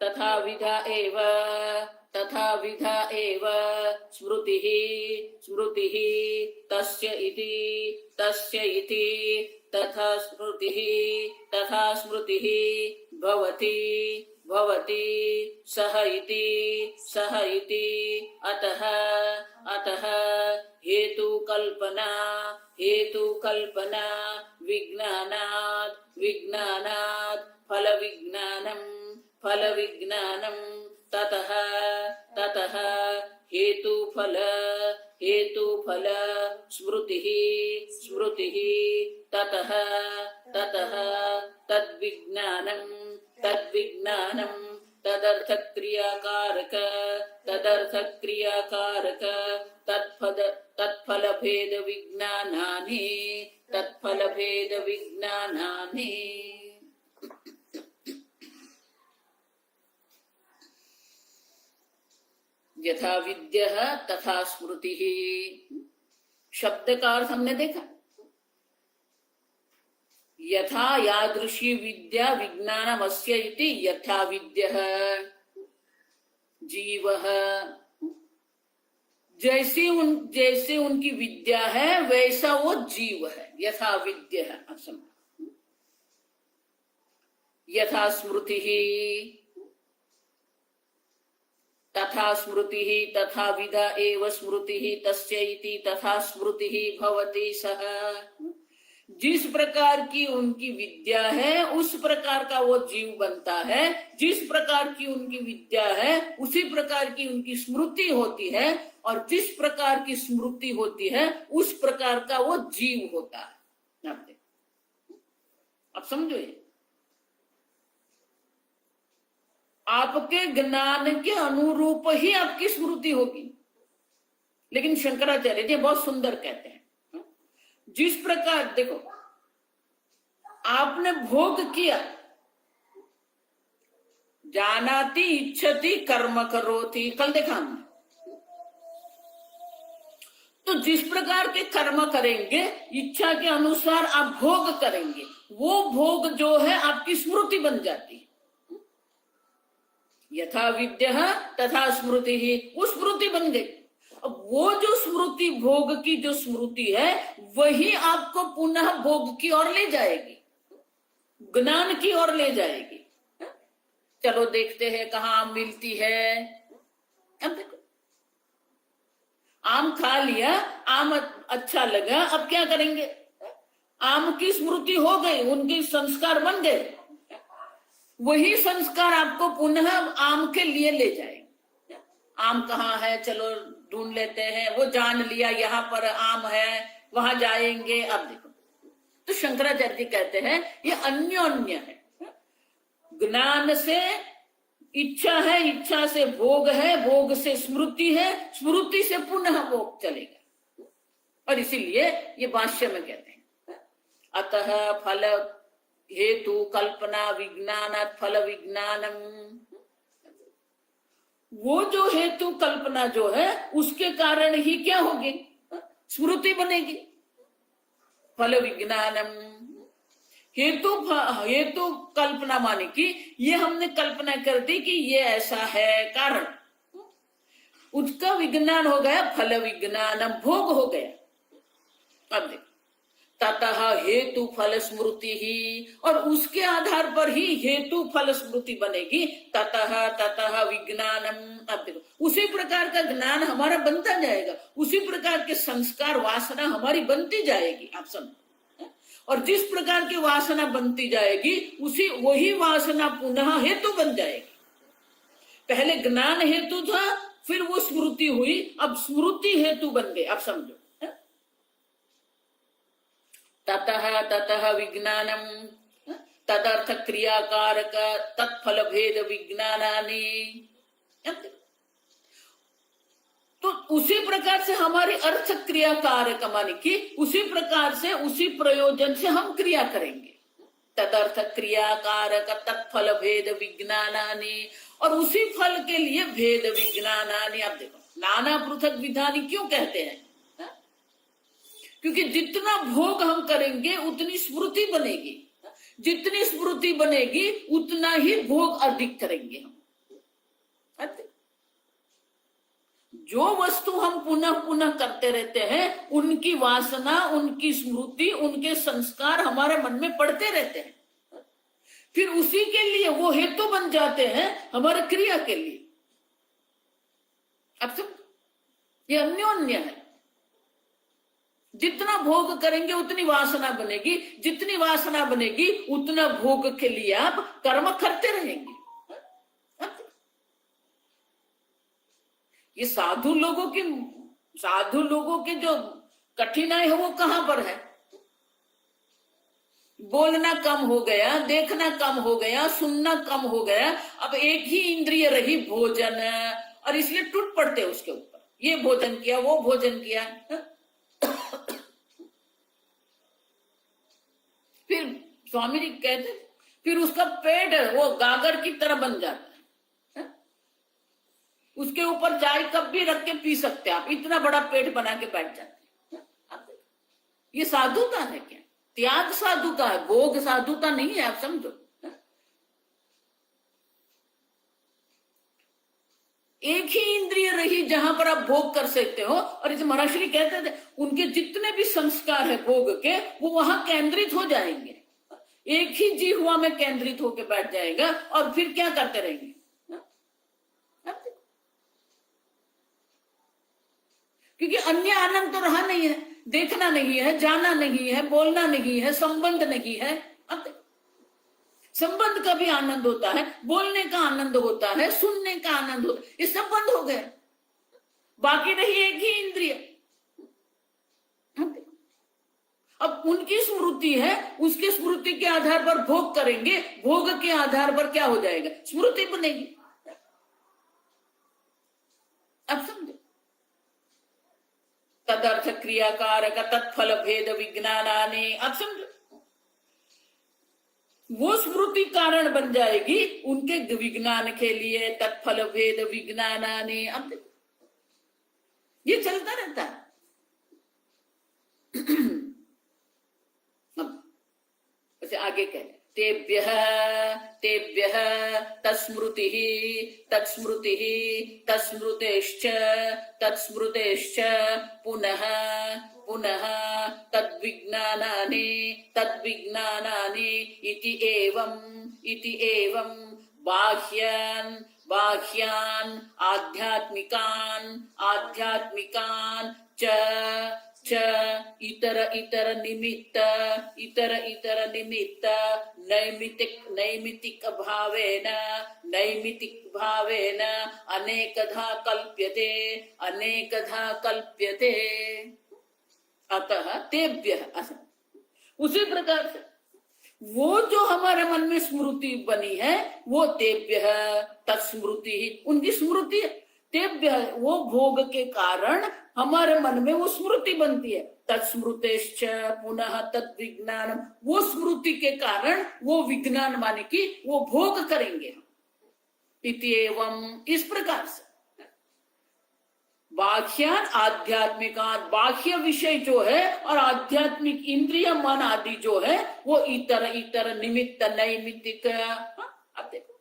तथा विधा एव स्मृतिः स्मृतिः तस्य इति तथा स्मृतिः भवति सह इति अतः हेतुकल्पना विज्ञानात् फलविज्ञानं ततः हेतुफल स्मृतिः ततः तद्विज्ञानं तदर्थक्रियाकारक तत्फलभेद विज्ञानानि यथा विद्यः तथा स्मृतिः। शब्द का अर्थ हमने देखा, यथा यादृशी विद्या विज्ञानमस्य इति यथा विद्यः जीवः, जैसे उनकी विद्या है वैसा वो जीव है, यथा विद्यः। यथा स्मृतिः तथा विधा एव स्मृतिः तस्य इति तथा स्मृतिः भवति सः। जिस प्रकार की उनकी विद्या है उस प्रकार का वो जीव बनता है, जिस प्रकार की उनकी विद्या है उसी प्रकार की उनकी स्मृति होती है, और जिस प्रकार की स्मृति होती है उस प्रकार का वो जीव होता है। आप समझो, ये आपके ज्ञान के अनुरूप ही आपकी स्मृति होगी। लेकिन शंकराचार्य जी बहुत सुंदर कहते हैं, जिस प्रकार देखो आपने भोग किया, जानाति इच्छति कर्म करोति, कल देखा हमने, तो जिस प्रकार के कर्म करेंगे इच्छा के अनुसार आप भोग करेंगे, वो भोग जो है आपकी स्मृति बन जाती है। यथा विद्यः तथा स्मृति ही, वो स्मृति बन गई। अब वो जो स्मृति, भोग की जो स्मृति है वही आपको पुनः भोग की ओर ले जाएगी, ज्ञान की ओर ले जाएगी। चलो देखते हैं कहाँ आम मिलती है। अब देखो, आम खा लिया, आम अच्छा लगा, अब क्या करेंगे? आम की स्मृति हो गई, उनके संस्कार बन गए, वही संस्कार आपको पुनः आम के लिए ले जाएंगे। आम कहाँ है, चलो ढूंढ लेते हैं, वो जान लिया यहाँ पर आम है, वहां जाएंगे। अब देखो, तो शंकराचार्य जी कहते हैं ये अन्योन्य है। ज्ञान से इच्छा है, इच्छा से भोग है, भोग से स्मृति है, स्मृति से पुनः भोग चलेगा। और इसीलिए ये भाष्य में कहते हैं अतः फल हेतु कल्पना विज्ञानात् फल विज्ञानम। वो जो हेतु कल्पना जो है उसके कारण ही क्या होगी? स्मृति बनेगी। फल विज्ञानम, हेतु कल्पना माने कि ये हमने कल्पना कर दी कि ये ऐसा है कारण, उसका विज्ञान हो गया, फल विज्ञानम भोग हो गया। अब देखो, ततः हेतु फल स्मृति ही, और उसके आधार पर ही हेतु फल स्मृति बनेगी। ततः विज्ञानम। अब देखो, उसी प्रकार का ज्ञान हमारा बनता जाएगा, उसी प्रकार के संस्कार वासना हमारी बनती जाएगी। आप समझो, और जिस प्रकार की वासना बनती जाएगी वही वासना पुनः हेतु बन जाएगी। पहले ज्ञान हेतु था, फिर वो स्मृति हुई, अब स्मृति हेतु बन गई। आप समझो, ततः विज्ञानम तदर्थ क्रियाकारक तत्फल भेद विज्ञानानि। तो उसी प्रकार से हमारी अर्थ क्रिया कारक माने कि उसी प्रकार से उसी प्रयोजन से हम क्रिया करेंगे। तदर्थ क्रिया कारक तत्फल भेद विज्ञानानि, और उसी फल के लिए भेद विज्ञानानि। आप देखो, नाना पृथक विधानी क्यों कहते हैं? क्योंकि जितना भोग हम करेंगे उतनी स्मृति बनेगी, जितनी स्मृति बनेगी उतना ही भोग अधिक करेंगे हम। जो वस्तु हम पुनः पुनः करते रहते हैं, उनकी वासना, उनकी स्मृति, उनके संस्कार हमारे मन में पड़ते रहते हैं। फिर उसी के लिए वो हेतु बन जाते हैं हमारे क्रिया के लिए। अब सब ये अन्योन्य है। जितना भोग करेंगे उतनी वासना बनेगी, जितनी वासना बनेगी उतना भोग के लिए आप कर्म करते रहेंगे। ये साधु लोगों की जो कठिनाई है वो कहां पर है? बोलना कम हो गया, देखना कम हो गया, सुनना कम हो गया, अब एक ही इंद्रिय रही भोजन, और इसलिए टूट पड़ते उसके ऊपर। ये भोजन किया, वो भोजन किया। फिर स्वामी जी कहते फिर उसका पेट वो गागर की तरह बन जाता है। उसके ऊपर चाय कप भी रख के पी सकते हैं आप, इतना बड़ा पेट बना के बैठ जाते हैं। ये साधुता है क्या? त्याग साधुता है, भोग साधुता नहीं है। आप समझो, एक ही इंद्रिय रही जहां पर आप भोग कर सकते हो। और इसे महर्षि कहते थे उनके जितने भी संस्कार है भोग के, वो वहां केंद्रित हो जाएंगे, एक ही जिह्वा में केंद्रित होकर बैठ जाएगा, और फिर क्या करते रहेंगे? क्योंकि अन्य आनंद तो रहा नहीं है, देखना नहीं है, जाना नहीं है, बोलना नहीं है, संबंध नहीं है। अब संबंध का भी आनंद होता है, बोलने का आनंद होता है, सुनने का आनंद होता है, ये सब बंद हो गए। बाकी रही एक ही इंद्रिय। अब उनकी स्मृति है, उसकी स्मृति के आधार पर भोग करेंगे, भोग के आधार पर क्या हो जाएगा? स्मृति बनेगी। अब समझो, तदर्थ क्रियाकारक तत्फल भेद विज्ञानानि। अब समझो, वो स्मृति कारण बन जाएगी उनके विज्ञान के लिए, तत्फल भेद विज्ञानानि। अब ये चलता रहता है। अब आगे कह तेभ्यः तेभ्यः तस्मृतिः तत्स्मृतिः तस्मृतेश्च तत्स्मृतेश्च पुनः पुनः तद्विज्ञानानि तद्विज्ञानानि इति एवं बाह्यान् बाह्यान् आध्यात्मिकान् च इतर निमित्त नैमितिक भावेन अनेकधा कल्प्यते। अतः तेभ्यः, उसी प्रकार से वो जो हमारे मन में स्मृति बनी है वो तेभ्यः तत्स्मृति, उनकी स्मृति है। तेभ्यः वो भोग के कारण हमारे मन में वो स्मृति बनती है। तत्स्मृतेश्च पुनः तद्विज्ञानम, वो स्मृति के कारण वो विज्ञान माने कि वो भोग करेंगे। इति एवं, इस प्रकार से बाह्यान आध्यात्मिकान, बाह्य विषय जो है और आध्यात्मिक इंद्रिय मन आदि जो है वो इतर निमित्त नैमित्तिक। अब देखो,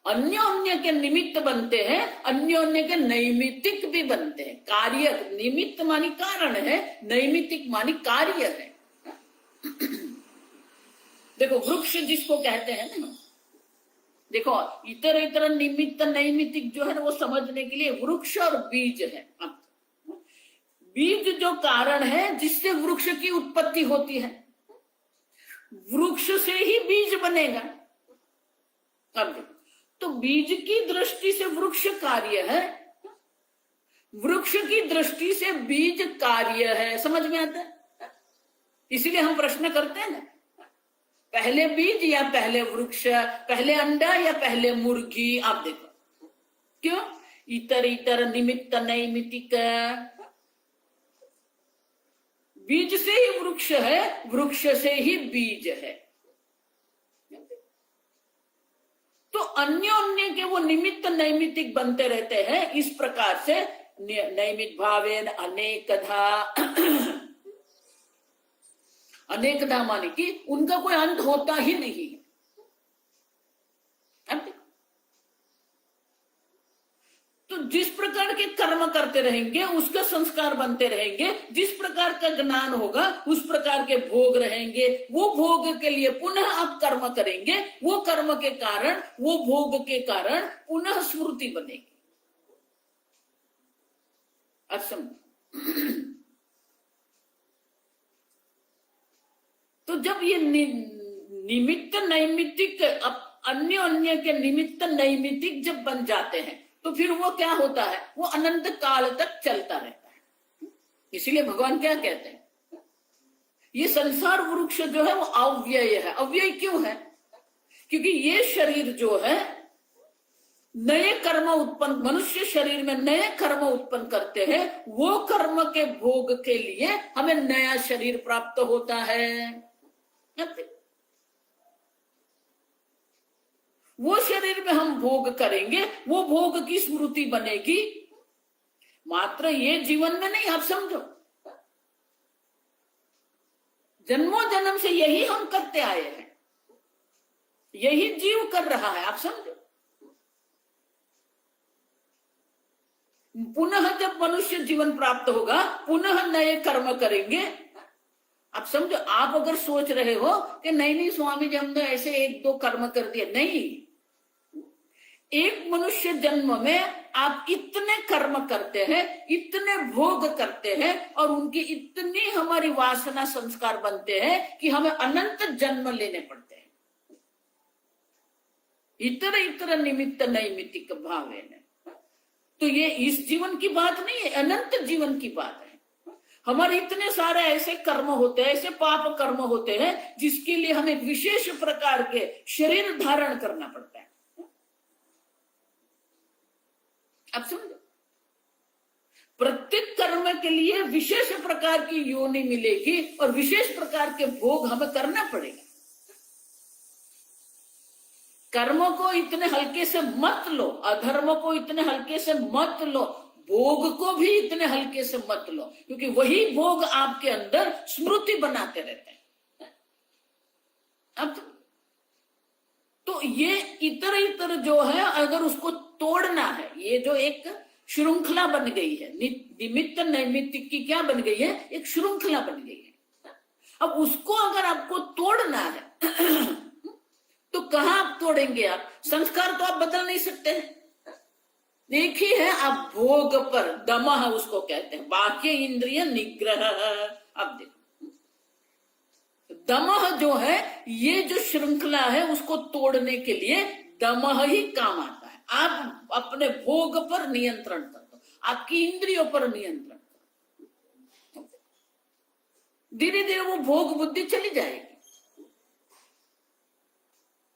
अन्योन्य के निमित्त बनते हैं, अन्योन्य के नैमित्तिक भी बनते हैं। कार्य, निमित्त मानी कारण है, नैमित्तिक मानी कार्य है। देखो वृक्ष जिसको कहते हैं ना, देखो इतर निमित्त नैमित्तिक जो है ना, वो समझने के लिए वृक्ष और बीज है। बीज जो कारण है जिससे वृक्ष की उत्पत्ति होती है, वृक्ष से ही बीज बनेगा। अब देखो, तो बीज की दृष्टि से वृक्ष कार्य है, वृक्ष की दृष्टि से बीज कार्य है। समझ में आता है? इसीलिए हम प्रश्न करते हैं ना, पहले बीज या पहले वृक्ष, पहले अंडा या पहले मुर्गी। आप देखो क्यों? इतर निमित्त नैमित्तिक, बीज से ही वृक्ष है, वृक्ष से ही बीज है। तो अन्योन्य के वो निमित्त नैमित्तिक बनते रहते हैं। इस प्रकार से नैमित भावेन अनेकधा, अनेकधा माने कि उनका कोई अंत होता ही नहीं। तो जिस प्रकार के कर्म करते रहेंगे उसका संस्कार बनते रहेंगे, जिस प्रकार का ज्ञान होगा उस प्रकार के भोग रहेंगे, वो भोग के लिए पुनः आप कर्म करेंगे, वो कर्म के कारण, वो भोग के कारण पुनः स्मृति बनेगी। असम तो जब ये निमित्त नैमित्तिक अन्य अन्य के निमित्त नैमित्तिक जब बन जाते हैं तो फिर वो क्या होता है, वो अनंत काल तक चलता रहता है। इसीलिए भगवान क्या कहते हैं, ये संसार वृक्ष जो है वो अव्यय है। अव्यय क्यों है? क्योंकि ये शरीर जो है नए कर्म उत्पन्न, मनुष्य शरीर में नए कर्म उत्पन्न करते हैं, वो कर्म के भोग के लिए हमें नया शरीर प्राप्त होता है। वो शरीर में हम भोग करेंगे, वो भोग की स्मृति बनेगी, मात्र ये जीवन में नहीं। आप समझो, जन्मों जन्म से यही हम करते आए हैं, यही जीव कर रहा है। आप समझो, पुनः जब मनुष्य जीवन प्राप्त होगा पुनः नए कर्म करेंगे। आप समझो, आप अगर सोच रहे हो कि नहीं नहीं स्वामी जी हमने ऐसे एक दो कर्म कर दिए, नहीं, एक मनुष्य जन्म में आप इतने कर्म करते हैं, इतने भोग करते हैं और उनकी इतनी हमारी वासना संस्कार बनते हैं कि हमें अनंत जन्म लेने पड़ते हैं। इतर इतर निमित्त नैमित्तिक भावेन, तो ये इस जीवन की बात नहीं है, अनंत जीवन की बात है। हमारे इतने सारे ऐसे कर्म होते हैं, ऐसे पाप कर्म होते हैं जिसके लिए हमें विशेष प्रकार के शरीर धारण करना पड़ता है। अब समझो, प्रत्येक कर्म के लिए विशेष प्रकार की योनि मिलेगी और विशेष प्रकार के भोग हमें करना पड़ेगा। कर्मों को इतने हल्के से मत लो, अधर्म को इतने हल्के से मत लो, भोग को भी इतने हल्के से मत लो, क्योंकि वही भोग आपके अंदर स्मृति बनाते रहते हैं। अब तो ये इतर इतर जो है, अगर उसको तोड़ना है, ये जो एक श्रृंखला बन गई है, निमित्त नैमित्तिक की क्या बन गई है, एक श्रृंखला बन गई है। अब उसको अगर आपको तोड़ना है तो कहां आप तोड़ेंगे? आप संस्कार तो आप बदल नहीं सकते हैं। एक ही है, आप भोग पर, दमः उसको कहते हैं, बाह्य इंद्रिय निग्रह। अब देखो, दमः जो है, ये जो श्रृंखला है उसको तोड़ने के लिए दमः ही काम आता है। आप अपने भोग पर नियंत्रण कर दो, आपकी इंद्रियों पर नियंत्रण कर दो, धीरे धीरे वो भोग बुद्धि चली जाएगी।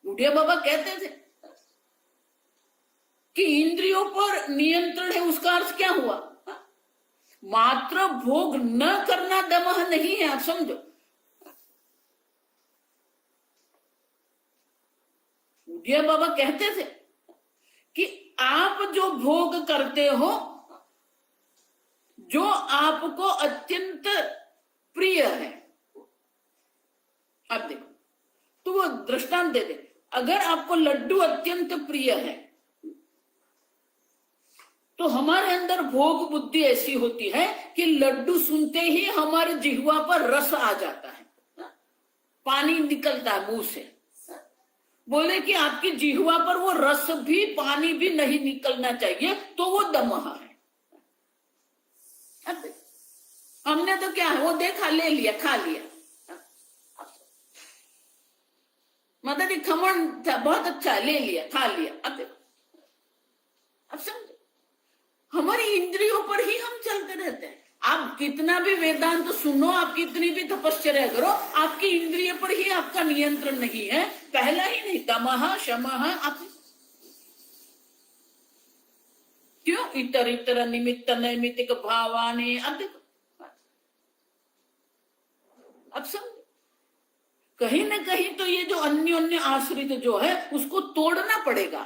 बुढ़िया बाबा कहते थे कि इंद्रियों पर नियंत्रण है, उसका अर्थ क्या हुआ? मात्र भोग न करना दमः नहीं है। आप समझो, बुढ़िया बाबा कहते थे कि आप जो भोग करते हो, जो आपको अत्यंत प्रिय है, अब देखो, तो वो दृष्टांत दे दे। अगर आपको लड्डू अत्यंत प्रिय है तो हमारे अंदर भोग बुद्धि ऐसी होती है कि लड्डू सुनते ही हमारे जिह्वा पर रस आ जाता है, पानी निकलता है मुंह से। बोले कि आपकी जिह्वा पर वो रस भी, पानी भी नहीं निकलना चाहिए, तो वो दमः है। हमने तो क्या है, वो देखा, ले लिया, खा लिया, मतलब ये खमण था, बहुत अच्छा, ले लिया, खा लिया। अब समझो, हमारी इंद्रियों पर ही हम चलते रहते हैं। आप कितना भी वेदांत तो सुनो, आप कितनी भी तपश्चर्या करो, आपकी इंद्रिय पर ही आपका नियंत्रण नहीं है, पहला ही नहीं, तमः शमः। आप क्यों? इतर इतर निमित्त नैमित्तिक भावाने। अब देखो, अब समझो, कहीं ना कहीं तो ये जो अन्योन्य आश्रित जो है उसको तोड़ना पड़ेगा।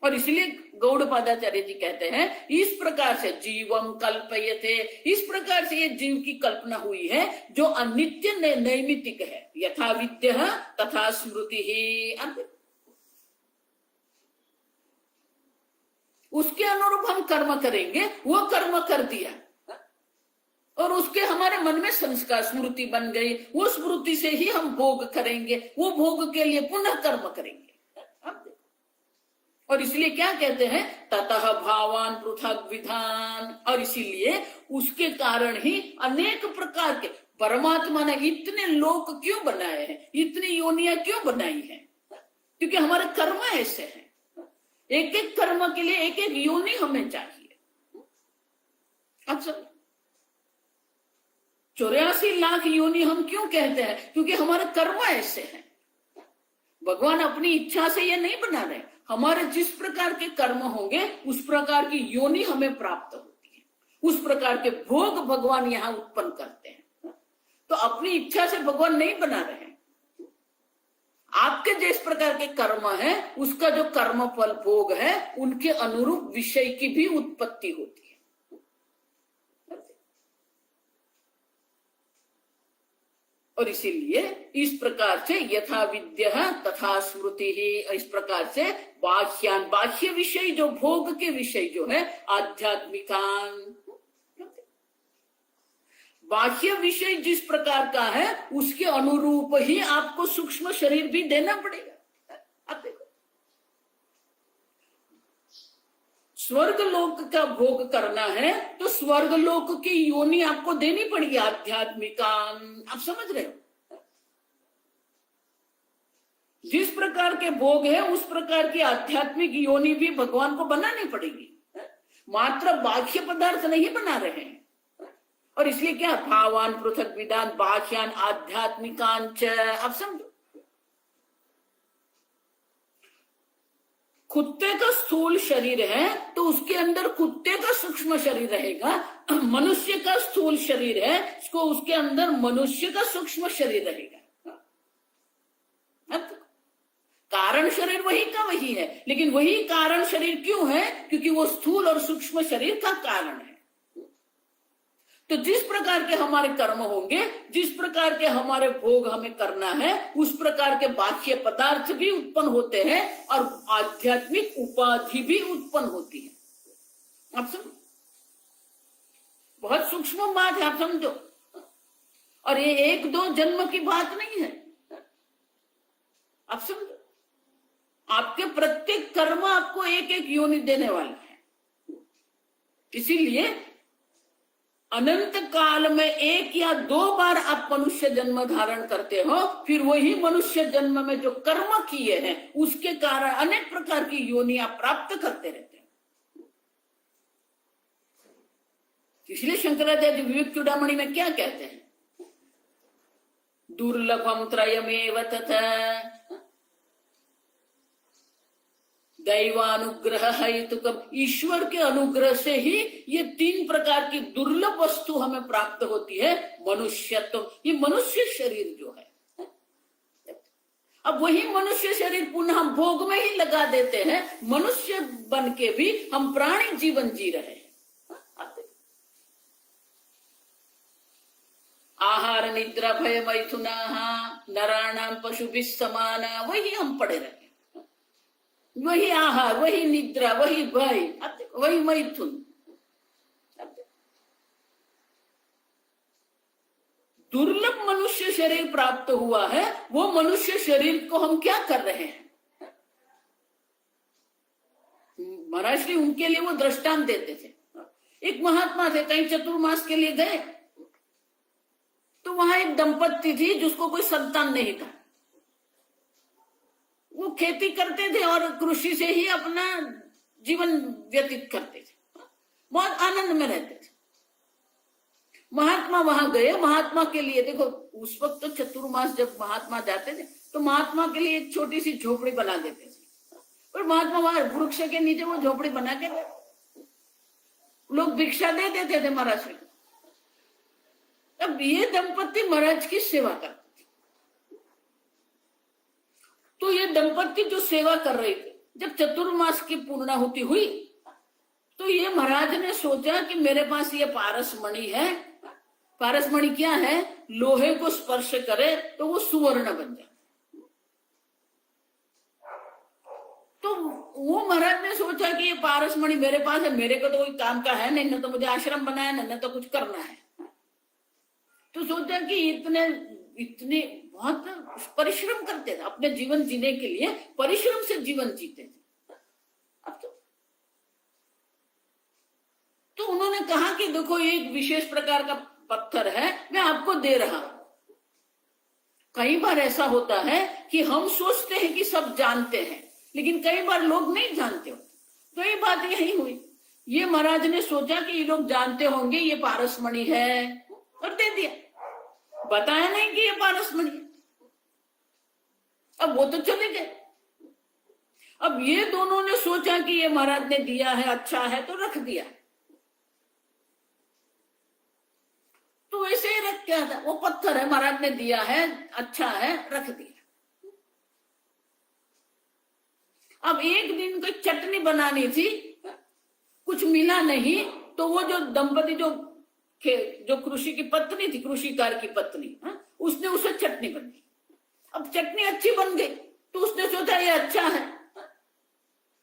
और इसलिए गौड़पादाचार्य जी कहते हैं, इस प्रकार से जीवम कल्पयते, इस प्रकार से ये जीव की कल्पना हुई है जो अनित्य नैमित्तिक है। यथा विद्या तथा स्मृति ही, उसके अनुरूप हम कर्म करेंगे, वो कर्म कर दिया और उसके हमारे मन में संस्कार स्मृति बन गई, वो स्मृति से ही हम भोग करेंगे, वो भोग के लिए पुनः कर्म करेंगे। और इसलिए क्या कहते हैं, ततः भावान पृथक विधान, और इसीलिए उसके कारण ही अनेक प्रकार के परमात्मा ने इतने लोक क्यों बनाए हैं, इतनी योनियां क्यों बनाई हैं, क्योंकि हमारे कर्म ऐसे हैं। एक एक कर्म के लिए एक एक योनि हमें चाहिए। अच्छा, 84 लाख योनि हम क्यों कहते हैं, क्योंकि हमारे कर्म ऐसे हैं। भगवान अपनी इच्छा से ये नहीं बना रहे, हमारे जिस प्रकार के कर्म होंगे उस प्रकार की योनि हमें प्राप्त होती है, उस प्रकार के भोग भगवान यहाँ उत्पन्न करते हैं। तो अपनी इच्छा से भगवान नहीं बना रहे हैं। आपके जिस प्रकार के कर्म है, उसका जो कर्म फल भोग है, उनके अनुरूप विषय की भी उत्पत्ति होती है। और इसीलिए इस प्रकार से यथा विद्य तथा स्मृति ही, इस प्रकार से बाह्यान, बाह्य विषय जो भोग के विषय जो है, आध्यात्मिकान, बाह्य विषय जिस प्रकार का है उसके अनुरूप ही आपको सूक्ष्म शरीर भी देना पड़ेगा। आप देखो, स्वर्ग लोक का भोग करना है तो स्वर्ग लोक की योनि आपको देनी पड़ेगी, आध्यात्मिकान। आप समझ रहे हो, जिस प्रकार के भोग है उस प्रकार की आध्यात्मिक योनि भी भगवान को बनानी पड़ेगी, मात्र बाह्य पदार्थ नहीं बना रहे हैं। और इसलिए क्या, भावान पृथक विधान बाह्यान आध्यात्मिकांच। आप समझो, कुत्ते का स्थूल शरीर है तो उसके अंदर कुत्ते का सूक्ष्म शरीर रहेगा, मनुष्य का स्थूल शरीर है उसको, उसके अंदर मनुष्य का सूक्ष्म शरीर रहेगा। कारण शरीर वही का वही है, लेकिन वही कारण शरीर क्यों है, क्योंकि वो स्थूल और सूक्ष्म शरीर का कारण है। तो जिस प्रकार के हमारे कर्म होंगे, जिस प्रकार के हमारे भोग हमें करना है, उस प्रकार के बाह्य पदार्थ भी उत्पन्न होते हैं और आध्यात्मिक उपाधि भी उत्पन्न होती है। आप समझो, बहुत सूक्ष्म बात है, आप समझो। और ये एक दो जन्म की बात नहीं है, आप समझो। आपके प्रत्येक कर्म आपको एक एक योनि देने वाला है। इसीलिए अनंत काल में एक या दो बार आप मनुष्य जन्म धारण करते हो, फिर वही मनुष्य जन्म में जो कर्म किए हैं उसके कारण अनेक प्रकार की योनि आप प्राप्त करते रहते हैं। इसलिए शंकराचार्य विवेक चूड़ामणि में क्या कहते हैं, दुर्लभम त्रयमेव तथा दैवानुग्रह हेतुकम, ईश्वर के अनुग्रह से ही ये तीन प्रकार की दुर्लभ वस्तु हमें प्राप्त होती है। मनुष्यत्व, ये मनुष्य शरीर जो है, अब वही मनुष्य शरीर पुनः हम भोग में ही लगा देते हैं, मनुष्य बन के भी हम प्राणी जीवन जी रहे हैं। आहार निद्रा भय मैथुना नराणाम पशुभिः समाना, वही हम पड़े रहे, वही आहार, वही निद्रा, वही भय, वही मैथुन। दुर्लभ मनुष्य शरीर प्राप्त हुआ है, वो मनुष्य शरीर को हम क्या कर रहे हैं। महाराज श्री उनके लिए वो दृष्टांत देते थे। एक महात्मा थे, कहीं चतुर्मास के लिए गए तो वहां एक दंपत्ति थी जिसको कोई संतान नहीं था। वो खेती करते थे और कृषि से ही अपना जीवन व्यतीत करते थे, बहुत आनंद में रहते थे। महात्मा वहां गए, महात्मा के लिए देखो उस वक्त तो चतुर्मास जब महात्मा जाते थे तो महात्मा के लिए एक छोटी सी झोपड़ी बना देते थे, और महात्मा वहां वृक्ष के नीचे वो झोपड़ी बना के लोग भिक्षा दे देते थे महाराज को। अब ये दंपत्ति महाराज की सेवा करते, तो ये दंपत्ति जो सेवा कर रहे थे, जब चतुर्मास की पूर्णाहुति हुई तो ये महाराज ने सोचा कि मेरे पास ये पारसमणि है। पारसमणि क्या है, लोहे को स्पर्श करे तो वो सुवर्ण बन जाए। तो वो महाराज ने सोचा कि ये पारस मणि मेरे पास है, मेरे को तो कोई काम का है नहीं, न तो मुझे आश्रम बनाया न तो कुछ करना है। तो सोचा कि इतने इतने बहुत परिश्रम करते थे, अपने जीवन जीने के लिए परिश्रम से जीवन जीते थे। अब तो उन्होंने कहा कि देखो एक विशेष प्रकार का पत्थर है, मैं आपको दे रहा हूं। कई बार ऐसा होता है कि हम सोचते हैं कि सब जानते हैं, लेकिन कई बार लोग नहीं जानते होते। तो ये बात यही हुई, ये महाराज ने सोचा कि ये लोग जानते होंगे ये पारसमणि है, और दे दिया, बताया नहीं कि ये पारसमणि है। अब वो तो चले गए। अब ये दोनों ने सोचा कि ये महाराज ने दिया है, अच्छा है, तो रख दिया। तो वैसे ही रख क्या था, वो पत्थर है, महाराज ने दिया है, अच्छा है, रख दिया। अब एक दिन कोई चटनी बनानी थी, कुछ मिला नहीं, तो वो जो दंपति जो कृषि की पत्नी थी, कृषिकार की पत्नी, उसने उसे चटनी बनाई। अब चटनी अच्छी बन गई, तो उसने सोचा ये अच्छा है,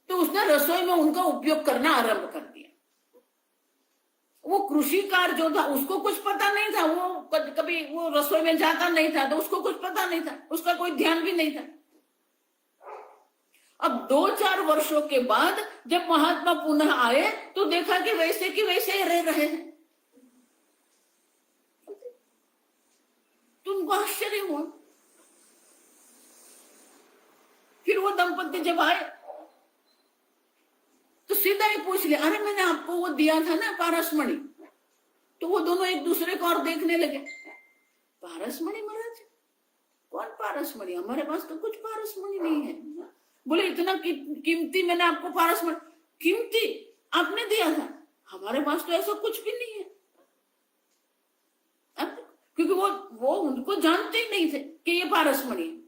तो उसने रसोई में उनका उपयोग करना आरंभ कर दिया। वो कृषिकार जो था उसको कुछ पता नहीं था, वो कभी वो रसोई में जाता नहीं था, तो उसको कुछ पता नहीं था, उसका कोई ध्यान भी नहीं था। अब 2-4 वर्षों के बाद जब महात्मा पुनः आए, तो देखा कि वैसे की वैसे ही रह रहे हैं। तो उनको आश्चर्य हुआ। फिर वो दंपति जब आए तो सीधा ही पूछ लिया, अरे मैंने आपको वो दिया था ना पारसमणि। तो वो दोनों एक दूसरे को और देखने लगे, पारसमणि महाराज, कौन पारसमणि, हमारे पास तो कुछ पारसमणि नहीं है। बोले इतना कीमती मैंने आपको पारसमणि, कीमती आपने दिया था, हमारे पास तो ऐसा कुछ भी नहीं है। क्योंकि वो उनको जानते ही नहीं थे कि ये पारसमणि है,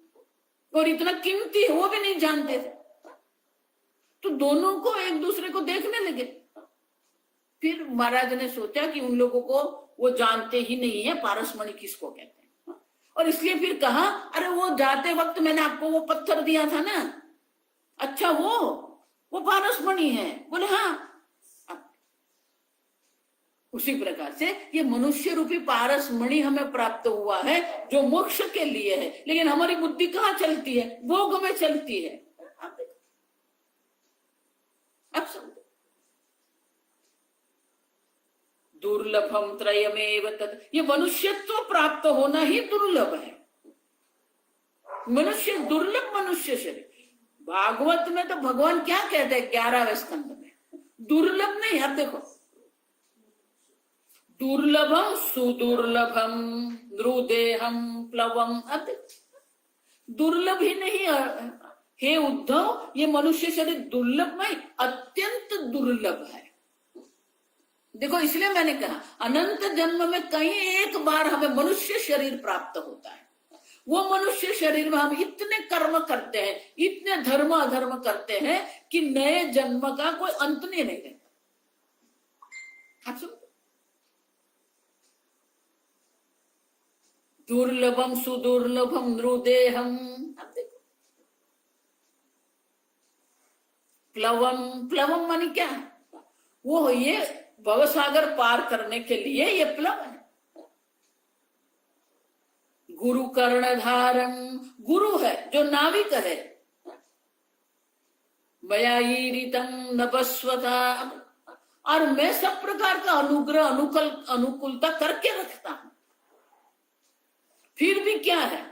और इतना कीमती है वो भी नहीं जानते थे। तो दोनों को एक दूसरे को देखने लगे। फिर महाराज ने सोचा कि उन लोगों को वो जानते ही नहीं है पारसमणि किसको कहते हैं, और इसलिए फिर कहा, अरे वो जाते वक्त मैंने आपको वो पत्थर दिया था ना, अच्छा वो पारसमणि है। बोले हाँ। उसी प्रकार से ये मनुष्य रूपी पारसमणि हमें प्राप्त हुआ है, जो मोक्ष के लिए है, लेकिन हमारी बुद्धि कहाँ चलती है, भोग में चलती है। अब समझो, दुर्लभम त्रयमेव तत्, ये मनुष्यत्व प्राप्त होना ही दुर्लभ है। मनुष्य दुर्लभ मनुष्य शरीर, भागवत में तो भगवान क्या कहते हैं 11वें स्कंद में, दुर्लभ नहीं। अब देखो, दुर्लभम सुदुर्लभम नृदेहम प्लवम, अब देखो दुर्लभ ही नहीं हे उद्धव, ये मनुष्य शरीर दुर्लभ नहीं, अत्यंत दुर्लभ है। देखो इसलिए मैंने कहा अनंत जन्म में कहीं एक बार हमें मनुष्य शरीर प्राप्त होता है। वो मनुष्य शरीर में हम इतने कर्म करते हैं, इतने धर्म अधर्म करते हैं कि नए जन्म का कोई अंत नहीं रहता। आप सुन, दुर्लभम सुदुर्लभम नृदेहम, अब देखो प्लवम, प्लवम मानी क्या है, वो ये भवसागर पार करने के लिए ये प्लव है। गुरु कर्णधारम, गुरु है जो नाविक है, मयाईरितम नभस्वता, और मैं सब प्रकार का अनुग्रह अनुकूलता करके रखता हूं, फिर भी क्या है,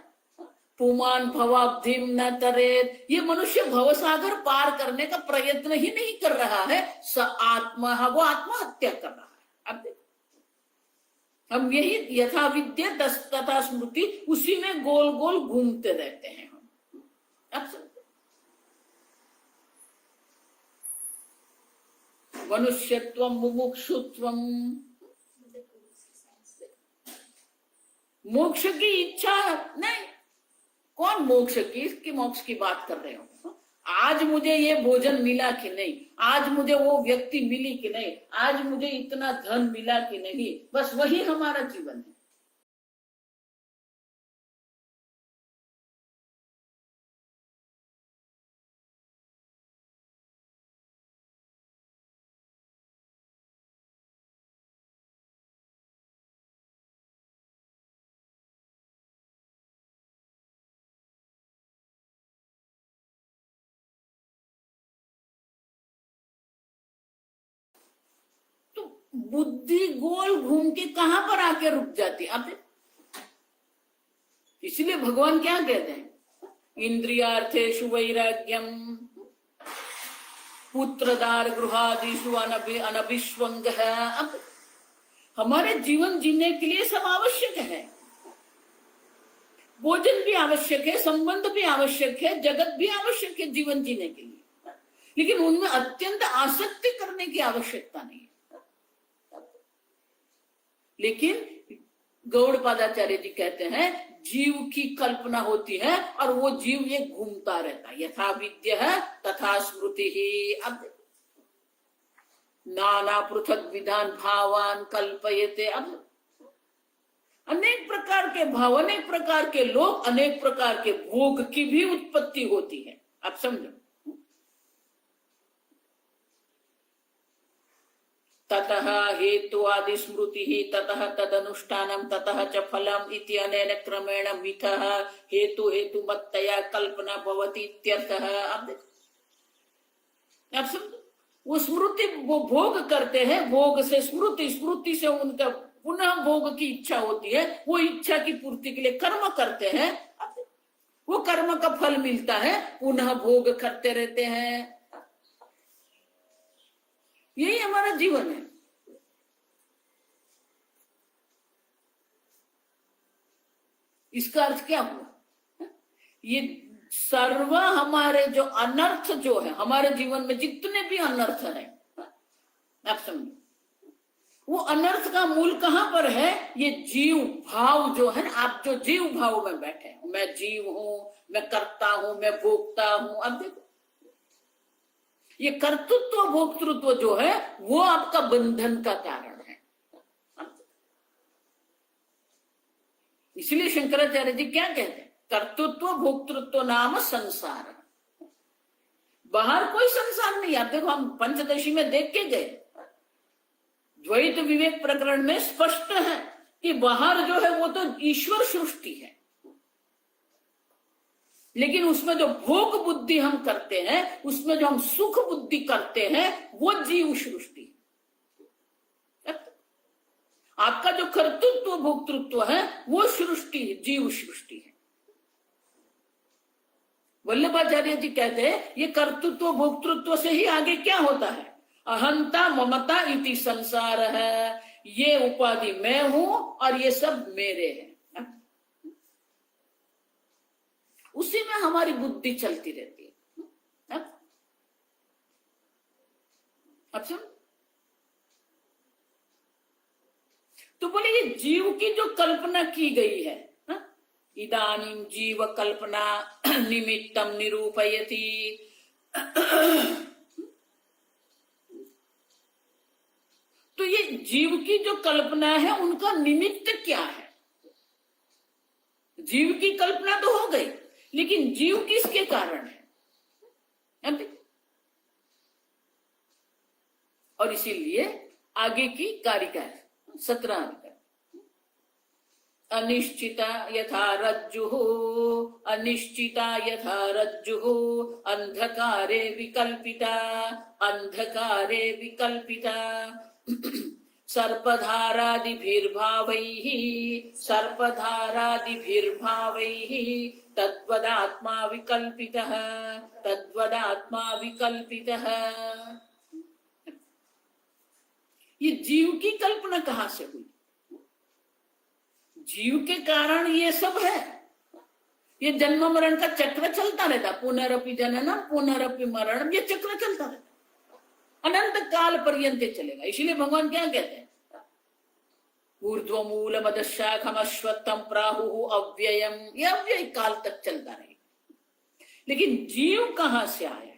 पुमान भवाब्धिम न तरेत, ये मनुष्य भवसागर पार करने का प्रयत्न ही नहीं कर रहा है, स आत्मा, वो आत्महत्या कर रहा है। अब देखो हम यही यथा विद्या तथा स्मृति, उसी में गोल गोल घूमते रहते हैं हम। अब मनुष्यत्वम मुमुक्षुत्वम, मोक्ष की इच्छा नहीं, कौन मोक्ष की, इसकी मोक्ष की बात कर रहे हो, आज मुझे ये भोजन मिला कि नहीं, आज मुझे वो व्यक्ति मिली कि नहीं, आज मुझे इतना धन मिला कि नहीं, बस वही हमारा जीवन है। बुद्धि गोल घूम के कहां पर आके रुक जाती अब। इसलिए भगवान क्या कहते हैं, इंद्रियार्थेषु वैराग्यम पुत्रदार गृहादिषु अनभिष्वंग है। अब हमारे जीवन जीने के लिए सब आवश्यक है, भोजन भी आवश्यक है, संबंध भी आवश्यक है, जगत भी आवश्यक है जीवन जीने के लिए, लेकिन उनमें अत्यंत आसक्ति करने की आवश्यकता नहीं है। लेकिन गौड़पादाचार्य जी कहते हैं जीव की कल्पना होती है और वो जीव ये घूमता रहता है, यथा विद्य है तथा स्मृति ही। अब नाना पृथक विधान भावान कल्पयते। अब अनेक प्रकार के भाव, अनेक प्रकार के लोग, अनेक प्रकार के भोग की भी उत्पत्ति होती है। आप समझो, ततः हेतु आदि स्मृति ही ततः तदनुष्ठानम ततः च फलम इति अनेन क्रमेण मिथः हेतु हेतु मत्तया कल्पना भवति इत्यर्थः। अब समझो, वो स्मृति वो भोग करते हैं, भोग से स्मृति, स्मृति से उनका पुनः भोग की इच्छा होती है, वो इच्छा की पूर्ति के लिए कर्म करते हैं, वो कर्म का फल मिलता है, पुनः भोग करते रहते हैं। यही हमारा जीवन है। इसका अर्थ क्या हुआ, ये सर्व हमारे जो अनर्थ जो है हमारे जीवन में, जितने भी अनर्थ है, आप समझो, वो अनर्थ का मूल कहां पर है, ये जीव भाव जो है ना। आप जो जीव भाव में बैठे हैं, मैं जीव हूं, मैं करता हूं, मैं भोगता हूं। अब देखो, ये कर्तृत्व भोक्तृत्व जो है वो आपका बंधन का कारण है। इसलिए शंकराचार्य जी क्या कहते हैं, कर्तृत्व भोक्तृत्व नाम संसार। बाहर कोई संसार नहीं। आप देखो, हम पंचदशी में देख के गए, द्वैत विवेक प्रकरण में स्पष्ट है कि बाहर जो है वो तो ईश्वर सृष्टि है, लेकिन उसमें जो भोग बुद्धि हम करते हैं, उसमें जो हम सुख बुद्धि करते हैं, वो जीव सृष्टि। आपका जो कर्तृत्व भोक्तृत्व है वो सृष्टि है, जीव सृष्टि है। वल्लभाचार्य जी कहते हैं ये कर्तृत्व भोक्तृत्व से ही आगे क्या होता है, अहंता ममता इति संसार है। ये उपाधि मैं हूं और ये सब मेरे हैं। उसी में हमारी बुद्धि चलती रहती है। अच्छा, तो बोले ये जीव की जो कल्पना की गई है, इदानीं जीव कल्पना निमित्तम निरूपयति। तो ये जीव की जो कल्पना है उनका निमित्त क्या है। जीव की कल्पना तो हो गई, लेकिन जीव किसके कारण है। और इसीलिए आगे की कारिका है 17 अनिश्चिता यथा रज्जुः अनिश्चिता यथा रज्जुः अंधकारे विकल्पिता अंधकारे विकल्पिता सर्पधारादिभिर्भावैः सर्पधारादिभिर्भावैः तद्वदात्मा विकल्पितः तद्वदात्मा विकल्पितः। ये जीव की कल्पना कहां से हुई। जीव के कारण ये सब है। ये जन्म मरण का चक्र चलता रहता, पुनरपि जननम पुनरपि मरणम, ये चक्र चलता रहता, अनंत काल पर्यंत चलेगा। इसलिए भगवान क्या कहते हैं, ऊर्ध्व मूल मदशाखम अश्वत्थम प्राहु अव्ययम, ये अव्यय काल तक चलता रहेगा। लेकिन जीव कहां से आया।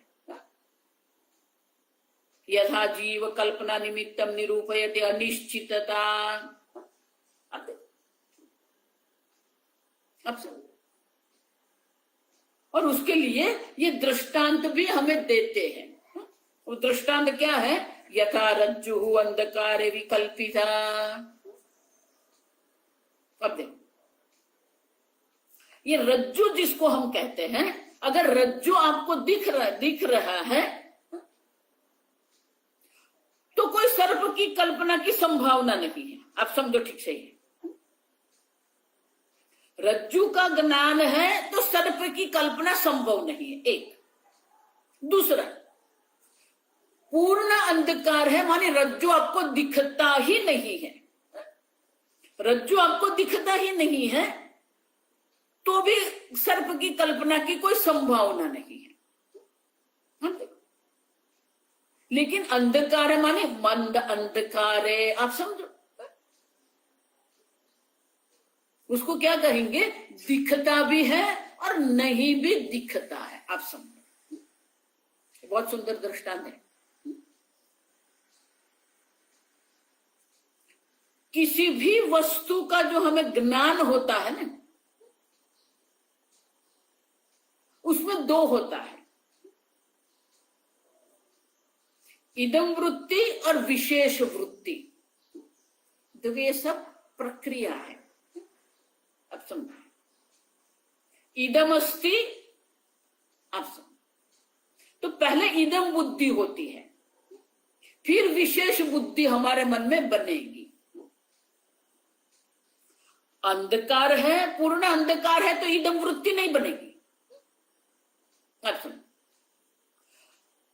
यथा जीव कल्पना निमित्तम निरूपयते अनिश्चितता। अब और उसके लिए ये दृष्टांत भी हमें देते हैं। वो दृष्टांत क्या है, यथा रज्जु अंधकारे विकल्पिता। अब देखो, ये रज्जु जिसको हम कहते हैं, अगर रज्जु आपको दिख रहा है तो कोई सर्प की कल्पना की संभावना नहीं है। आप समझो ठीक से ही, रज्जु का ज्ञान है तो सर्प की कल्पना संभव नहीं है, एक। दूसरा, पूर्ण अंधकार है, माने रज्जु आपको दिखता ही नहीं है, रज्जु आपको दिखता ही नहीं है तो भी सर्प की कल्पना की कोई संभावना नहीं है। लेकिन अंधकार है माने मंद अंधकार है, आप समझो, उसको क्या कहेंगे, दिखता भी है और नहीं भी दिखता है, आप समझो। बहुत सुंदर दृष्टांत है। किसी भी वस्तु का जो हमें ज्ञान होता है ना, उसमें दो होता है, इदम वृत्ति और विशेष वृत्ति। देखो ये सब प्रक्रिया है, अब समझो। इदम अस्ति, अब समझो, तो पहले इदम बुद्धि होती है, फिर विशेष बुद्धि हमारे मन में बनेगी। अंधकार है, पूर्ण अंधकार है तो इदम वृत्ति नहीं बनेगी। अब समझो,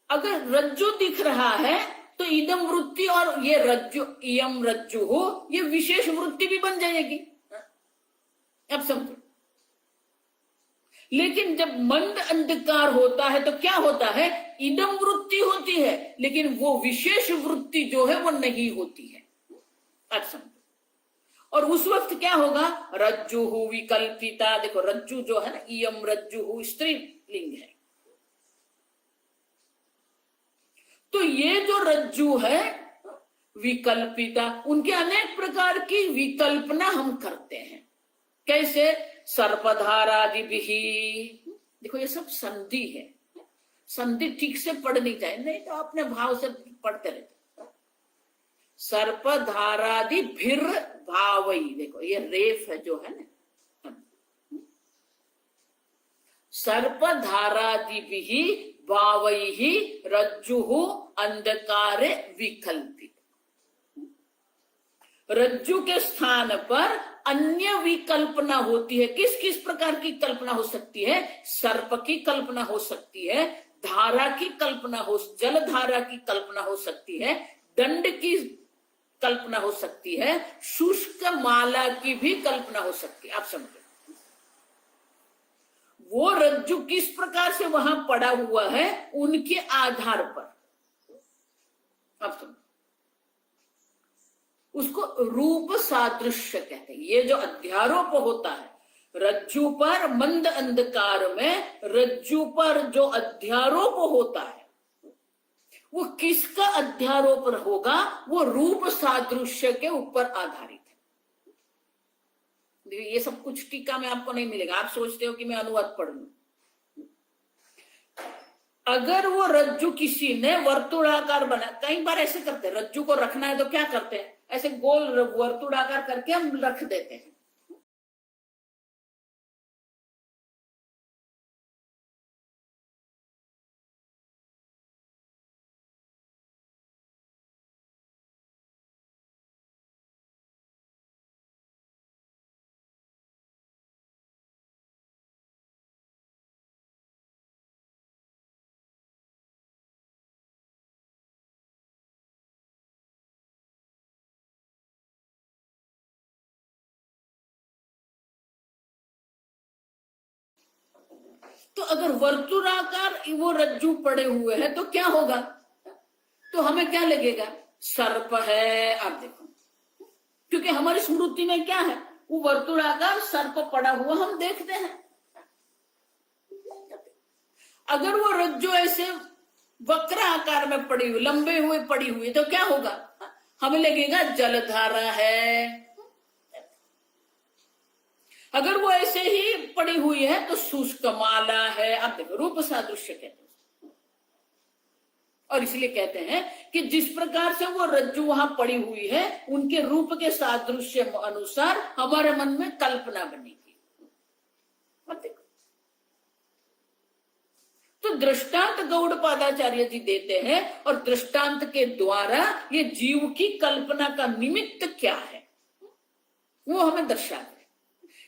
अगर रज्जु दिख रहा है तो इदम वृत्ति और ये रज्जु, इयम रज्जु हो, ये विशेष वृत्ति भी बन जाएगी। अब समझो, लेकिन जब मंद अंधकार होता है तो क्या होता है, इदम वृत्ति होती है लेकिन वो विशेष वृत्ति जो है वो नहीं होती है। अब समझो, और उस वक्त क्या होगा, रज्जु विकल्पिता। देखो रज्जु जो है ना, इयम रज्जु स्त्रीलिंग है, तो ये जो रज्जु है विकल्पिता, उनके अनेक प्रकार की विकल्पना हम करते हैं। कैसे, सर्पधारादि भी। देखो ये सब संधि है, संधि ठीक से पढ़नी चाहिए, नहीं तो अपने भाव से पढ़ते रहते। सर्पधारादि भिर भावई, देखो ये रेफ है जो है ना, सर्पधारादि भी भावई रज्जु अंधकारे विकल्पित। रज्जु के स्थान पर अन्य विकल्पना होती है। किस किस प्रकार की कल्पना हो सकती है, सर्प की कल्पना हो सकती है, धारा की कल्पना हो, जलधारा की कल्पना हो सकती है, दंड की कल्पना हो सकती है, शुष्क माला की भी कल्पना हो सकती है। आप समझो, वो रज्जु किस प्रकार से वहां पड़ा हुआ है उनके आधार पर, अब समझो, उसको रूप सादृश्य कहते हैं। ये जो अध्यारोप होता है रज्जु पर, मंद अंधकार में रज्जु पर जो अध्यारोप होता है वो किसका अध्यारोप होगा, वो रूप सादृश्य के ऊपर आधारित है। ये सब कुछ टीका में आपको नहीं मिलेगा, आप सोचते हो कि मैं अनुवाद पढ़ लूं। अगर वो रज्जु किसी ने वर्तुलाकार बना, कई बार ऐसे करते हैं, रज्जु को रखना है तो क्या करते हैं, ऐसे गोल वर्तुलाकार करके हम रख देते हैं। तो अगर वर्तुलाकार वो रज्जु पड़े हुए हैं तो क्या होगा, तो हमें क्या लगेगा, सर्प है। आप देखो, क्योंकि हमारी स्मृति में क्या है, वो वर्तुलाकार सर्प पड़ा हुआ हम देखते हैं। अगर वो रज्जु ऐसे वक्र आकार में पड़ी हुई, लंबे हुए पड़ी हुई, तो क्या होगा, हमें लगेगा जलधारा है। अगर वो ऐसे ही पड़ी हुई है तो शुष्क माला है। आप देखो, रूप सादृश्य कहते हैं, और इसलिए कहते हैं कि जिस प्रकार से वो रज्जु वहां पड़ी हुई है उनके रूप के सादृश्य अनुसार हमारे मन में कल्पना बनेगी। अब देखो, तो तो दृष्टांत गौड़पादाचार्य जी देते हैं और दृष्टांत के द्वारा ये जीव की कल्पना का निमित्त क्या है वो हमें दर्शाते हैं।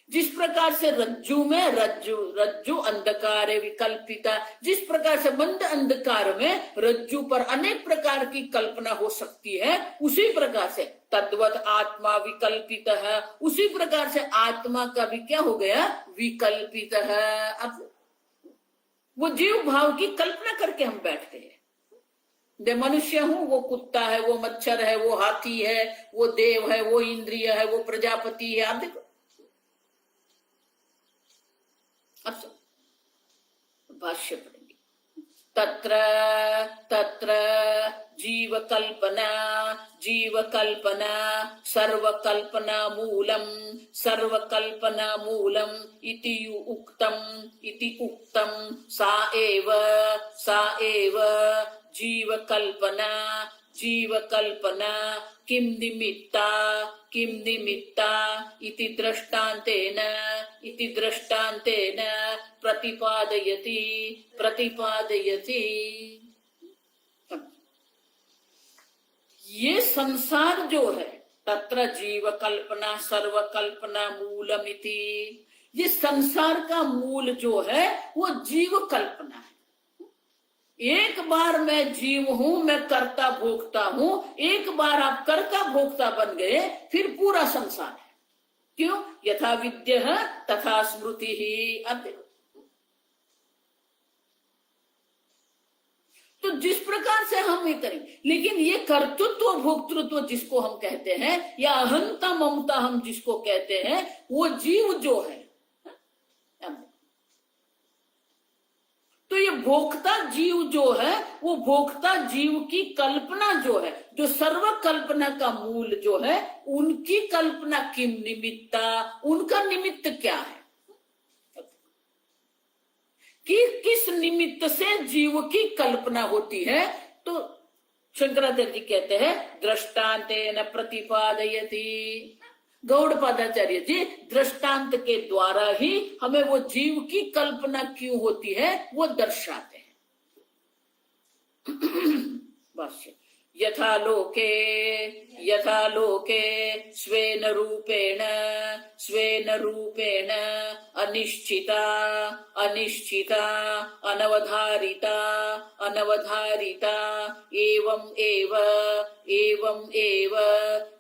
जिस प्रकार से रज्जु में रज्जु अंधकार विकल्पिता, जिस प्रकार से मंद अंधकार में रज्जु पर अनेक प्रकार की कल्पना हो सकती है, उसी प्रकार से तद्वत आत्मा विकल्पित है, उसी प्रकार से आत्मा का भी क्या हो गया, विकल्पित है। अब वो जीव भाव की कल्पना करके हम बैठते हैं। मैं मनुष्य हूं, वो कुत्ता है, वो मच्छर है, वो हाथी है, वो देव है, वो इंद्रिय है, वो प्रजापति है। आप देखो, अब भाष्य पढ़ेंगे। तत्र तत्र जीव कल्पना सर्वकल्पना मूलम इति उक्तम सा एव जीव कल्पना किम निमित्ता इति दृष्टान्तेन प्रतिपादयति। ये संसार जो है, तत्र जीव कल्पना सर्वकल्पना मूलमिति, ये संसार का मूल जो है वो जीव कल्पना है। एक बार मैं जीव हूं, मैं कर्ता भोक्ता हूं, एक बार आप कर्ता भोक्ता बन गए, फिर पूरा संसार है। क्यों? यथा विद्य तथा स्मृति ही। तो जिस प्रकार से हम ये करेंगे, लेकिन ये कर्तृत्व भोक्तृत्व जिसको हम कहते हैं, या अहंता ममता हम जिसको कहते हैं, वो जीव जो है, तो ये भोक्ता जीव जो है, वो भोक्ता जीव की कल्पना जो है, जो सर्व कल्पना का मूल जो है, उनकी कल्पना किम निमित्ता, उनका निमित्त क्या है, कि किस निमित्त से जीव की कल्पना होती है। तो शंकराचार्य जी कहते हैं दृष्टांतेन प्रतिपादयति। गौड़पादाचार्य जी दृष्टांत के द्वारा ही हमें वो जीव की कल्पना क्यों होती है वो दर्शाते हैं। भाष्य। यथा लोके स्वेन रूपेण अनिश्चिता अनवधारिता एवं एव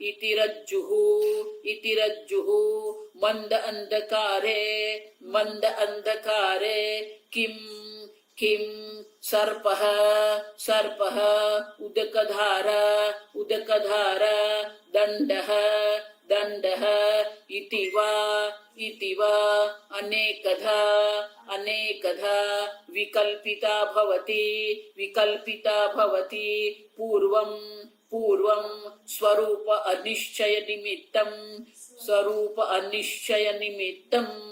इति रज्जुः मंद अंधकारे किम सर्पः उदकधार दंडः इति वा अनेकधा विकल्पिता भवति पूर्वं स्वरूप अनिश्चय निमित्तम्।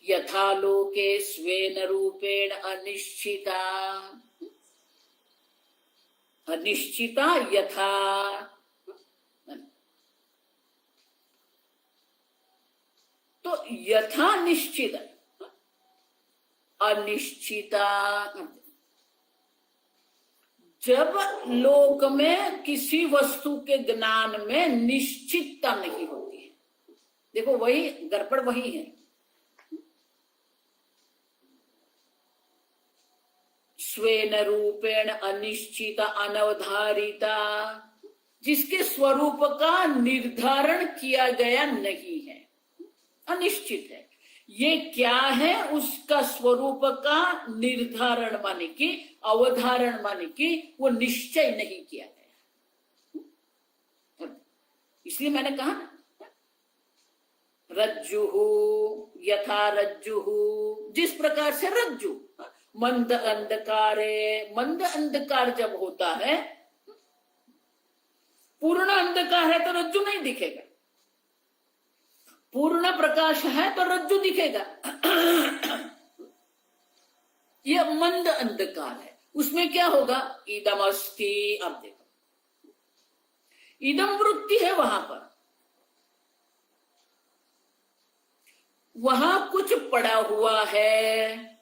यथा लोके स्वेन रूपेण अनिश्चिता यथा, तो यथा निश्चित अनिश्चिता, जब लोक में किसी वस्तु के ज्ञान में निश्चितता नहीं होती है। देखो वही गड़बड़ वही है। स्वेन रूपेण अनिश्चिता अनवधारिता, जिसके स्वरूप का निर्धारण किया गया नहीं है, अनिश्चित है। ये क्या है? उसका स्वरूप का निर्धारण माने कि अवधारण माने कि वो निश्चय नहीं किया गया। इसलिए मैंने कहा रज्जुः यथा रज्जुः, जिस प्रकार से रज्जु मंद अंधकार जब होता है, पूर्ण अंधकार है तो रज्जु नहीं दिखेगा, पूर्ण प्रकाश है तो रज्जु दिखेगा। यह मंद अंधकार है, उसमें क्या होगा? इदम अस्ति। अब देखो इदम वृत्ति है वहां पर, वहां कुछ पड़ा हुआ है।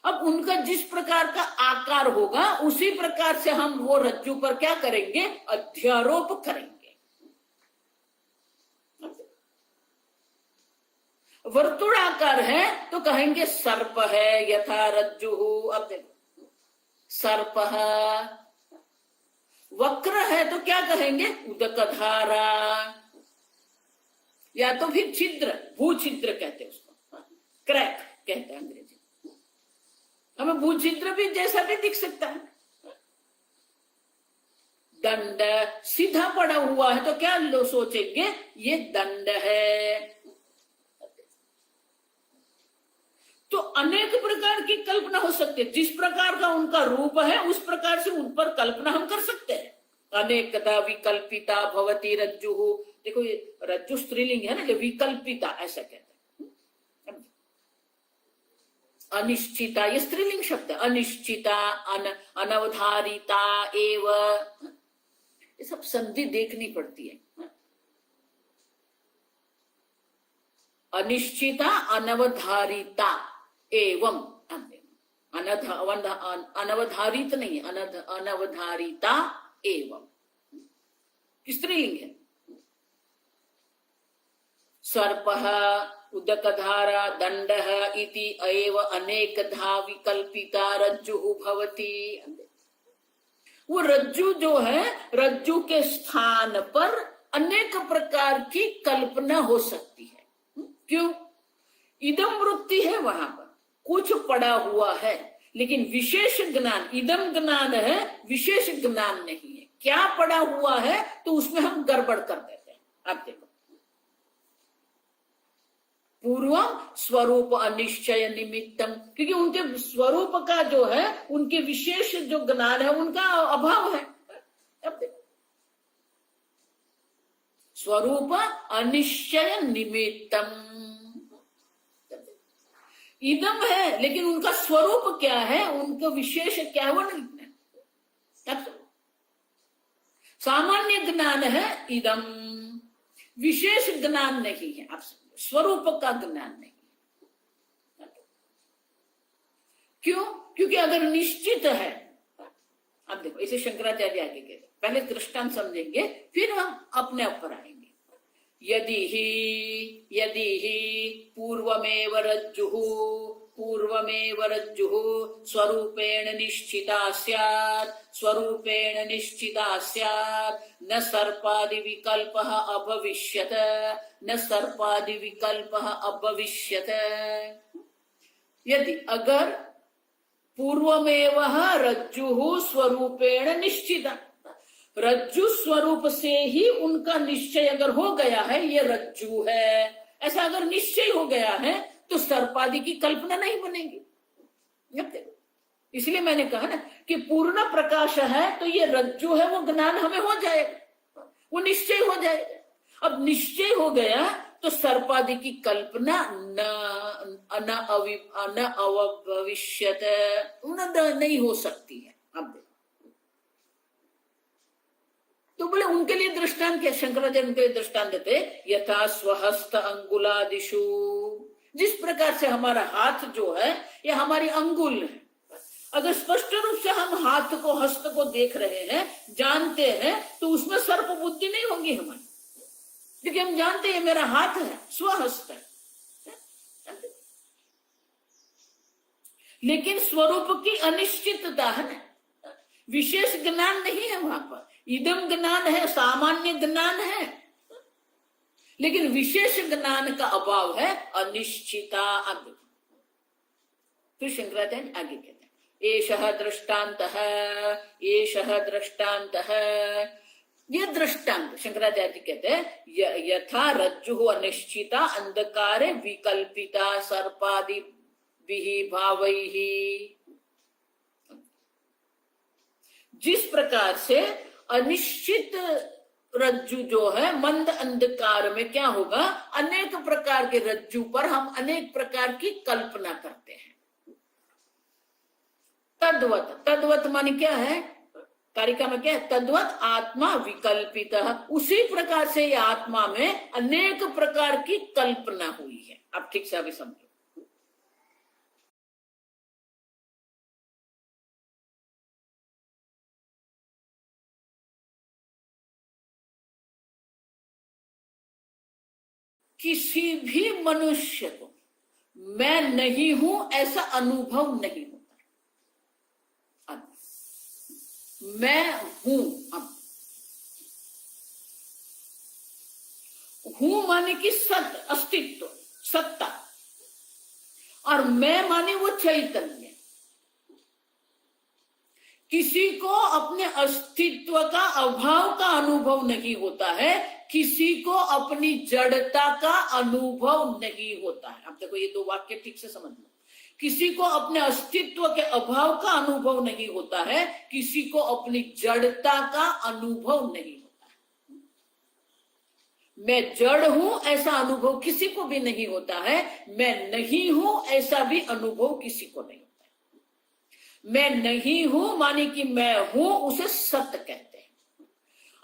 अब उनका जिस प्रकार का आकार होगा उसी प्रकार से हम वो रज्जु पर क्या करेंगे, अध्यारोप करेंगे। वर्तुड़ाकार है तो कहेंगे सर्प है, यथा रज्जु। अब देखो सर्प है। वक्र है तो क्या कहेंगे, उदकधारा, या तो फिर छिद्र, भूछिद्र कहते हैं उसको, क्रैक कहते हैं अंग्रेजी। हमें भूछिद्र भी जैसा भी दिख सकता है। दंड सीधा पड़ा हुआ है तो क्या लोग सोचेंगे, ये दंड है। तो अनेक प्रकार की कल्पना हो सकती है। जिस प्रकार का उनका रूप है उस प्रकार से उन पर कल्पना हम कर सकते हैं। अनेकदा विकल्पिता भवती रज्जु। देखो ये रज्जु स्त्रीलिंग है ना, जो विकल्पिता ऐसा कहते हैं। अनिश्चिता ये स्त्रीलिंग शब्द है। अनिश्चिता, अनवधारिता एव, ये सब संधि देखनी पड़ती है। अनिश्चिता, अनवधारिता एवं, अनवधारित नहीं, अनवधारिता एवं स्त्रीलिंग है। सर्पः, उदकधारा, दंडः इति एव अनेकधा विकल्पिता रज्जुः भवति। वो रज्जु जो है, रज्जु के स्थान पर अनेक प्रकार की कल्पना हो सकती है। क्यों? इदम वृत्ति है, वहां पर कुछ पड़ा हुआ है, लेकिन विशेष ज्ञान, इदम ज्ञान है, विशेष ज्ञान नहीं है। क्या पड़ा हुआ है तो उसमें हम गड़बड़ कर देते हैं। आप देखो, पूर्व स्वरूप अनिश्चय निमित्तम, क्योंकि उनके स्वरूप का जो है, उनके विशेष जो ज्ञान है उनका अभाव है। अब देखो, स्वरूप अनिश्चय निमित्तम, इदम है लेकिन उनका स्वरूप क्या है, उनका विशेष क्या है वो नहीं है। सामान्य ज्ञान है इदम, विशेष ज्ञान नहीं है। आप स्वरूप का ज्ञान नहीं है। क्यों? क्योंकि अगर निश्चित है, अब देखो इसे शंकराचार्य आगे कहते हैं, पहले दृष्टांत समझेंगे फिर हम अपने ऊपर आएंगे। यदि ही पूर्वमेव रज्जुः स्वरूपेण निश्चिता स्यात्, स्वरूपेण निश्चिता स्यात्, न सर्पादि विकल्पः अभविष्यत्, न सर्पादि विकल्पः अभविष्यत्। यदि अगर पूर्वमेव रज्जुः स्वरूपेण निश्चिता, रज्जु स्वरूप से ही उनका निश्चय अगर हो गया है, ये रज्जु है, ऐसा अगर निश्चय हो गया है तो सर्पादि की कल्पना नहीं बनेगी। इसलिए मैंने कहा ना कि पूर्ण प्रकाश है तो ये रज्जु है, वो ज्ञान हमें हो जाएगा, वो निश्चय हो जाएगा। अब निश्चय हो गया तो सर्पादि की कल्पना न अवभविष्यत, नहीं हो सकती है। अब तो बोले उनके लिए दृष्टांत क्या, शंकराचार्य उनके लिए दृष्टांत देते, यथा स्वहस्त अंगुलादिषु, जिस प्रकार से हमारा हाथ जो है ये हमारी अंगुल है। अगर स्पष्ट रूप से हम हाथ को, हस्त को देख रहे हैं, जानते हैं, तो उसमें सर्प बुद्धि नहीं होगी हमारी, क्योंकि हम जानते हैं मेरा हाथ है, स्वहस्त है। लेकिन स्वरूप की अनिश्चितता है ना, विशेष ज्ञान नहीं है वहां पर। इदम ज्ञान है, सामान्य ज्ञान है, लेकिन विशेष ज्ञान का अभाव है, अनिश्चिता। तो शंकराचार्य आगे कहते हैं, एषः दृष्टान्तः, एषः दृष्टान्तः, ये दृष्टांत शंकराचार्य कहते हैं, यथा रज्जुः अनिश्चिता अंधकारे विकल्पिता सर्पादिभिः भावैः, जिस प्रकार से अनिश्चित रज्जु जो है, मंद अंधकार में क्या होगा, अनेक प्रकार के रज्जु पर हम अनेक प्रकार की कल्पना करते हैं। तद्वत, तद्वत माने क्या है, कारिका में क्या है, तद्वत आत्मा विकल्पित, उसी प्रकार से ये आत्मा में अनेक प्रकार की कल्पना हुई है। आप ठीक से अभी समझो। किसी भी मनुष्य को मैं नहीं हूं ऐसा अनुभव नहीं होता। अब मैं हूं, अब हूं माने कि सत, अस्तित्व, सत्ता, और मैं माने वो चैतन्य। किसी को अपने अस्तित्व का अभाव का अनुभव नहीं होता है, किसी को अपनी जड़ता का अनुभव नहीं होता है। अब देखो ये दो वाक्य ठीक से समझ लो। किसी को अपने अस्तित्व के अभाव का अनुभव नहीं होता है, किसी को अपनी जड़ता का अनुभव नहीं होता है। मैं जड़ हूं ऐसा अनुभव किसी को भी नहीं होता है, मैं नहीं हूं ऐसा भी अनुभव किसी को नहीं होता है। मैं नहीं हूं माने कि मैं हूं, उसे सत्य कहते हैं।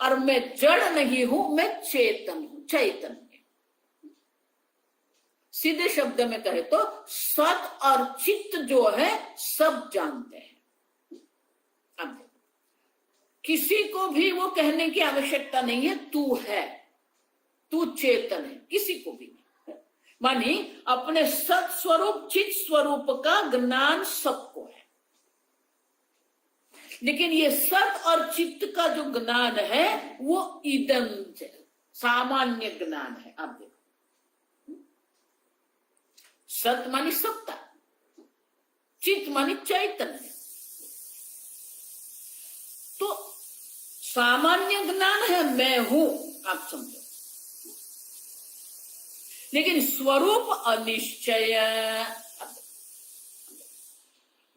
और मैं जड़ नहीं हूं, मैं चेतन हूं, चैतन्य। सीधे शब्द में कहे तो सत और चित्त जो है सब जानते हैं। अब किसी को भी वो कहने की आवश्यकता नहीं है तू है, तू चेतन है, किसी को भी नहीं। मानी अपने सत स्वरूप चित्त स्वरूप का ज्ञान सबको है, लेकिन ये सत और चित्त का जो ज्ञान है वो इदम सामान्य ज्ञान है। आप देखो, सत मानी सत्ता, चित्त मानी चैतन्य। तो सामान्य ज्ञान है मैं हूं, आप समझो। लेकिन स्वरूप अनिश्चय,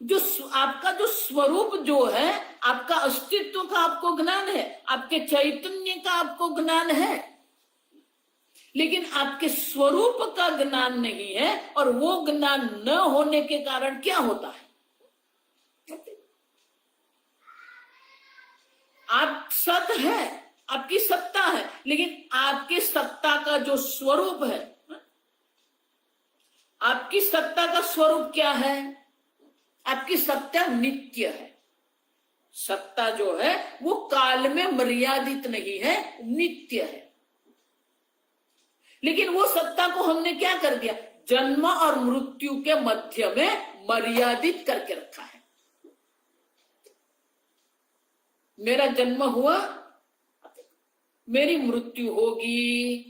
जो आपका जो स्वरूप जो है, आपका अस्तित्व का आपको ज्ञान है, आपके चैतन्य का आपको ज्ञान है, लेकिन आपके स्वरूप का ज्ञान नहीं है। और वो ज्ञान न होने के कारण क्या होता है, आप सत है, आपकी सत्ता है, लेकिन आपकी सत्ता का जो स्वरूप है, आपकी सत्ता का स्वरूप क्या है, आपकी सत्ता नित्य है। सत्ता जो है वो काल में मर्यादित नहीं है, नित्य है। लेकिन वो सत्ता को हमने क्या कर दिया, जन्म और मृत्यु के मध्य में मर्यादित करके रखा है। मेरा जन्म हुआ, मेरी मृत्यु होगी,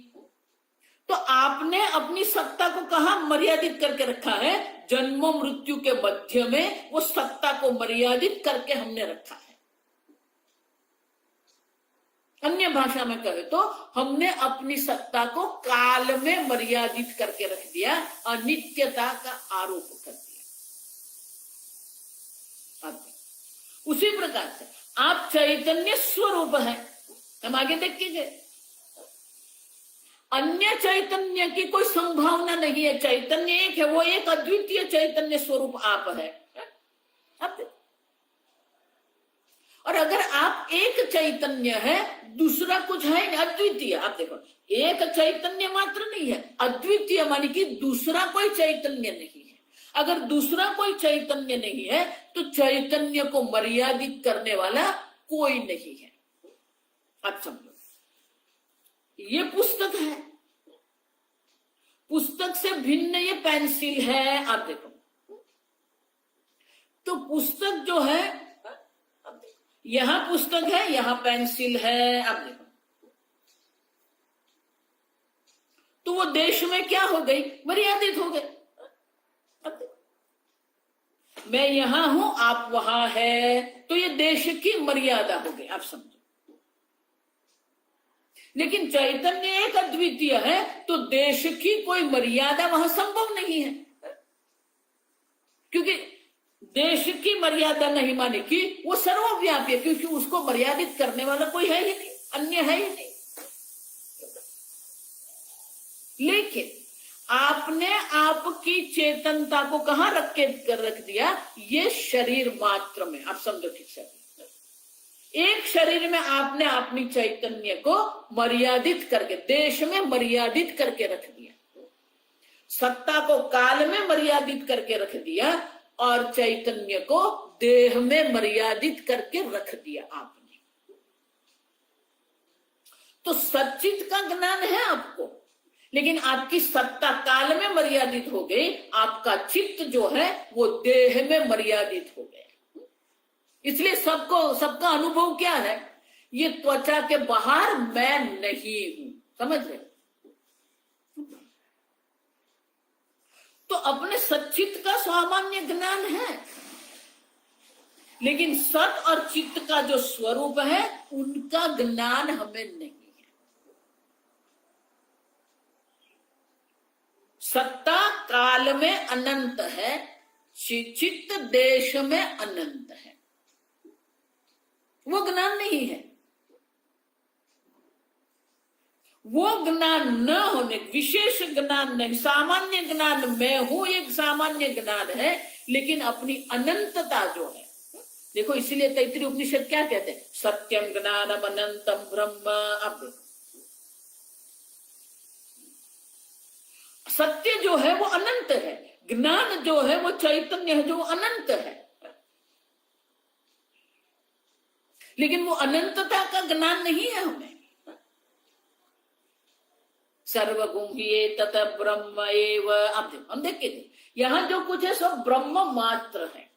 तो आपने अपनी सत्ता को कहां मर्यादित करके रखा है, जन्म मृत्यु के मध्य में वो सत्ता को मर्यादित करके हमने रखा है। अन्य भाषा में कहे तो हमने अपनी सत्ता को काल में मर्यादित करके रख दिया, अनित्यता का आरोप कर दिया। उसी प्रकार से आप चैतन्य स्वरूप है। हम आगे देख कीजिए, अन्य चैतन्य की कोई संभावना नहीं है। चैतन्य एक है, वो एक अद्वितीय चैतन्य स्वरूप आप है। और अगर आप एक चैतन्य है, दूसरा कुछ है अद्वितीय। आप देखो, एक चैतन्य मात्र नहीं है, अद्वितीय मानी कि दूसरा कोई चैतन्य नहीं है। अगर दूसरा कोई चैतन्य नहीं है तो चैतन्य को मर्यादित करने वाला कोई नहीं है। आप समझो, ये पुस्तक है, पुस्तक से भिन्न ये पेंसिल है। आप देखो, तो पुस्तक जो है, यहां पुस्तक है, यहां पेंसिल है। आप देखो, तो वो देश में क्या हो गई, मर्यादित हो गए। मैं यहां हूं, आप वहां है, तो ये देश की मर्यादा हो गई। आप समझो, लेकिन चैतन्य एक अद्वितीय है, तो देश की कोई मर्यादा वहां संभव नहीं है, क्योंकि देश की मर्यादा नहीं माने कि वो सर्वव्यापी है, क्योंकि उसको मर्यादित करने वाला कोई है ही नहीं, अन्य है ही नहीं। लेकिन आपने आपकी चेतनता को कहां रख दिया, ये शरीर मात्र में। आप समझो ठीक से, एक शरीर में आपने अपनी चैतन्य को मर्यादित करके, देश में मर्यादित करके रख दिया, सत्ता को काल में मर्यादित करके रख दिया और चैतन्य को देह में मर्यादित करके रख दिया आपने। तो सच्चित का ज्ञान है आपको, लेकिन आपकी सत्ता काल में मर्यादित हो गई, आपका चित्त जो है वो देह में मर्यादित हो गया। इसलिए सबका अनुभव क्या है, ये त्वचा के बाहर मैं नहीं हूं, समझ रहे? तो अपने सच्चित का सामान्य ज्ञान है, लेकिन सत और चित्त का जो स्वरूप है उनका ज्ञान हमें नहीं है। सत्ता काल में अनंत है, चित्त देश में अनंत है, वो ज्ञान नहीं है। वो ज्ञान न होने, विशेष ज्ञान नहीं, सामान्य ज्ञान मैं हूं एक सामान्य ज्ञान है, लेकिन अपनी अनंतता जो है, देखो इसीलिए तैत्तिरीय उपनिषद क्या कहते हैं, सत्यम ज्ञानम अनंतम ब्रह्म। अब सत्य जो है वो अनंत है, ज्ञान जो है वो चैतन्य है जो अनंत है, लेकिन वो अनंतता का ज्ञान नहीं है हमें। सर्वगुण ही तत ब्रह्म एव। अब हम देखिए यहां जो कुछ है सब ब्रह्म मात्र है।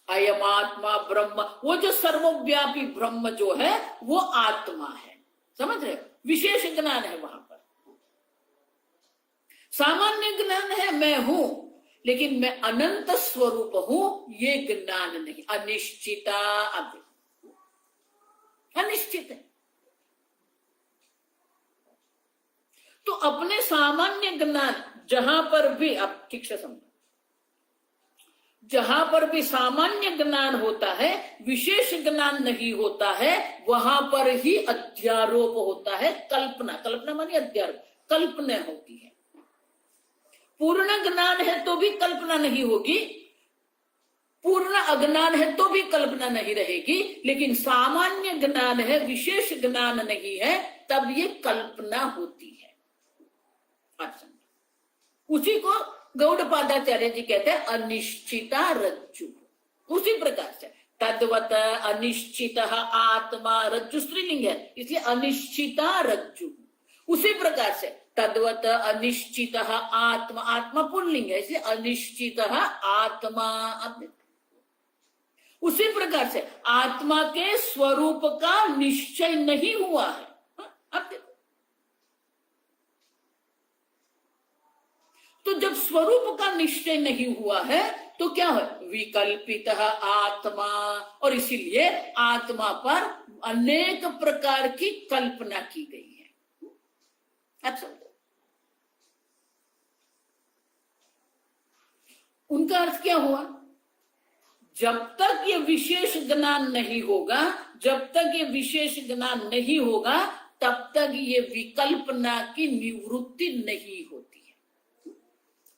अयम आत्मा ब्रह्म, वो जो सर्वव्यापी ब्रह्म जो है वो आत्मा है, समझ रहे? विशेष ज्ञान है वहां पर। सामान्य ज्ञान है मैं हूं, लेकिन मैं अनंत स्वरूप हूं, ये ज्ञान नहीं। अनिश्चिता, अनिश्चित है। तो अपने सामान्य ज्ञान जहां पर भी, आप ठीक से समझो, जहां पर भी सामान्य ज्ञान होता है, विशेष ज्ञान नहीं होता है, वहां पर ही अध्यारोप होता है, कल्पना। कल्पना मानी अध्यारोप, कल्पना होती है। पूर्ण ज्ञान है तो भी कल्पना नहीं होगी, पूर्ण अज्ञान है तो भी कल्पना नहीं रहेगी, लेकिन सामान्य ज्ञान है, विशेष ज्ञान नहीं है, तब ये कल्पना होती है। अच्छा, उसी को गौड़पादाचार्य जी कहते हैं अनिश्चिता रज्जु। उसी प्रकार से तद्वत अनिश्चित आत्मा, रज्जु स्त्रीलिंग है इसलिए अनिश्चिता रज्जु। उसी प्रकार से तद्वत अनिश्चित आत्मा, आत्मा पुल्लिंग है इसलिए अनिश्चित आत्मा। उसी प्रकार से आत्मा के स्वरूप का निश्चय नहीं हुआ है। अब देखो, तो जब स्वरूप का निश्चय नहीं हुआ है तो क्या है, विकल्पित आत्मा, और इसीलिए आत्मा पर अनेक प्रकार की कल्पना की गई है। अच्छा, उनका अर्थ क्या हुआ, जब तक ये विशेष ज्ञान नहीं होगा, जब तक ये विशेष ज्ञान नहीं होगा, तब तक ये विकल्पना की निवृत्ति नहीं होती है।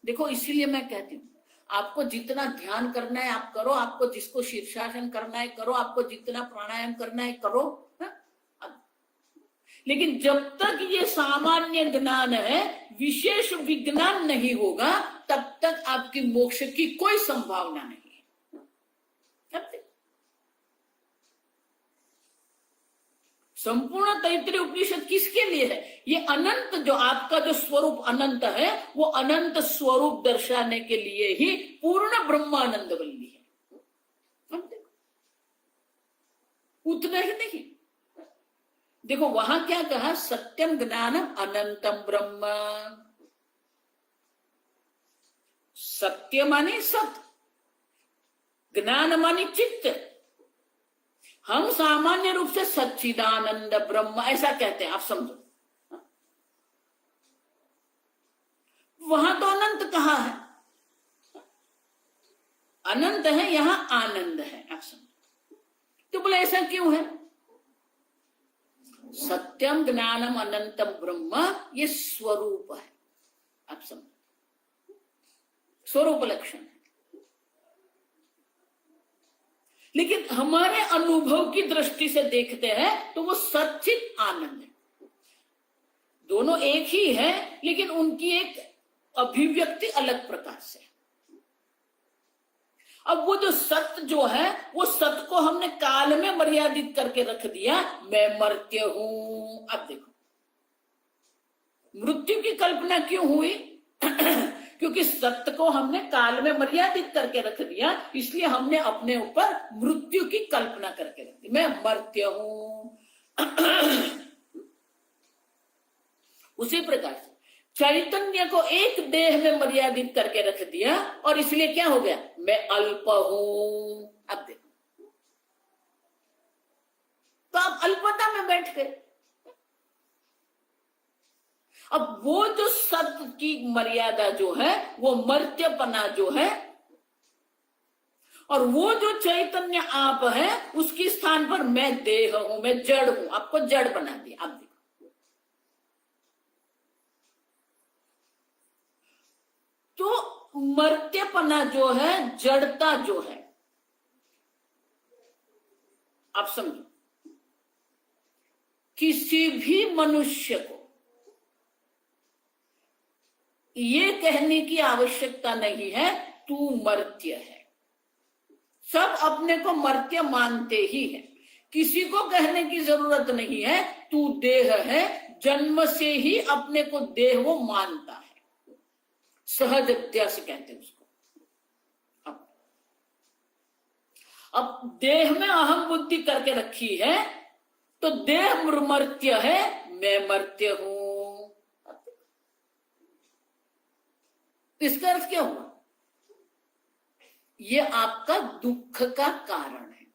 देखो इसीलिए मैं कहती हूं, आपको जितना ध्यान करना है आप करो, आपको जिसको शीर्षासन करना है करो, आपको जितना प्राणायाम करना है करो, लेकिन जब तक ये सामान्य ज्ञान है, विशेष विज्ञान नहीं होगा, तब तक आपकी मोक्ष की कोई संभावना नहीं है। संपूर्ण तैत्तिरीय उपनिषद किसके लिए है, ये अनंत, जो आपका जो स्वरूप अनंत है, वो अनंत स्वरूप दर्शाने के लिए ही पूर्ण ब्रह्मानंद वल्ली है। उतना ही नहीं, देखो वहां क्या कहा, सत्यम ज्ञानम अनंतम ब्रह्म। सत्य माने सत, ज्ञान माने चित्त। हम सामान्य रूप से सच्चिदानंद ब्रह्म ऐसा कहते हैं, आप समझो। वहां तो अनंत कहा है, अनंत है, यहां आनंद है, आप समझो। तो बोले ऐसा क्यों है, सत्यम ज्ञानम अनंतम ब्रह्म ये स्वरूप है, आप समझो, स्वरूप लक्षण है। लेकिन हम हमारे अनुभव की दृष्टि से देखते हैं तो वो सच्चित आनंद है। दोनों एक ही है, लेकिन उनकी एक अभिव्यक्ति अलग प्रकार से। अब वो जो सत्य जो है, वो सत्य को हमने काल में मर्यादित करके रख दिया, मैं मर्त्य हूं। अब देखो मृत्यु की कल्पना क्यों हुई? क्योंकि सत्य को हमने काल में मर्यादित करके रख दिया, इसलिए हमने अपने ऊपर मृत्यु की कल्पना करके रख दी, मैं मर्त्य हूं। उसी प्रकार से चैतन्य को एक देह में मर्यादित करके रख दिया और इसलिए क्या हो गया? मैं अल्प हूं। अब देखो, तो आप अल्पता में बैठ गए। अब वो जो सत्य की मर्यादा जो है, वो मर्त्यपना जो है, और वो जो चैतन्य आप है, उसके स्थान पर मैं देह हूं, मैं जड़ हूं, आपको जड़ बना दिया। अब देखो, तो मर्त्यपना जो है, जड़ता जो है, आप समझो, किसी भी मनुष्य को ये कहने की आवश्यकता नहीं है तू मर्त्य है। सब अपने को मर्त्य मानते ही है, किसी को कहने की जरूरत नहीं है तू देह है। जन्म से ही अपने को देह वो मानता है, सहज अध्यास कहते हैं उसको। अब देह में अहम बुद्धि करके रखी है, तो देह मर्त्य है, मैं मर्त्य हूं। इसका अर्थ क्या हुआ? ये आपका दुख का कारण है।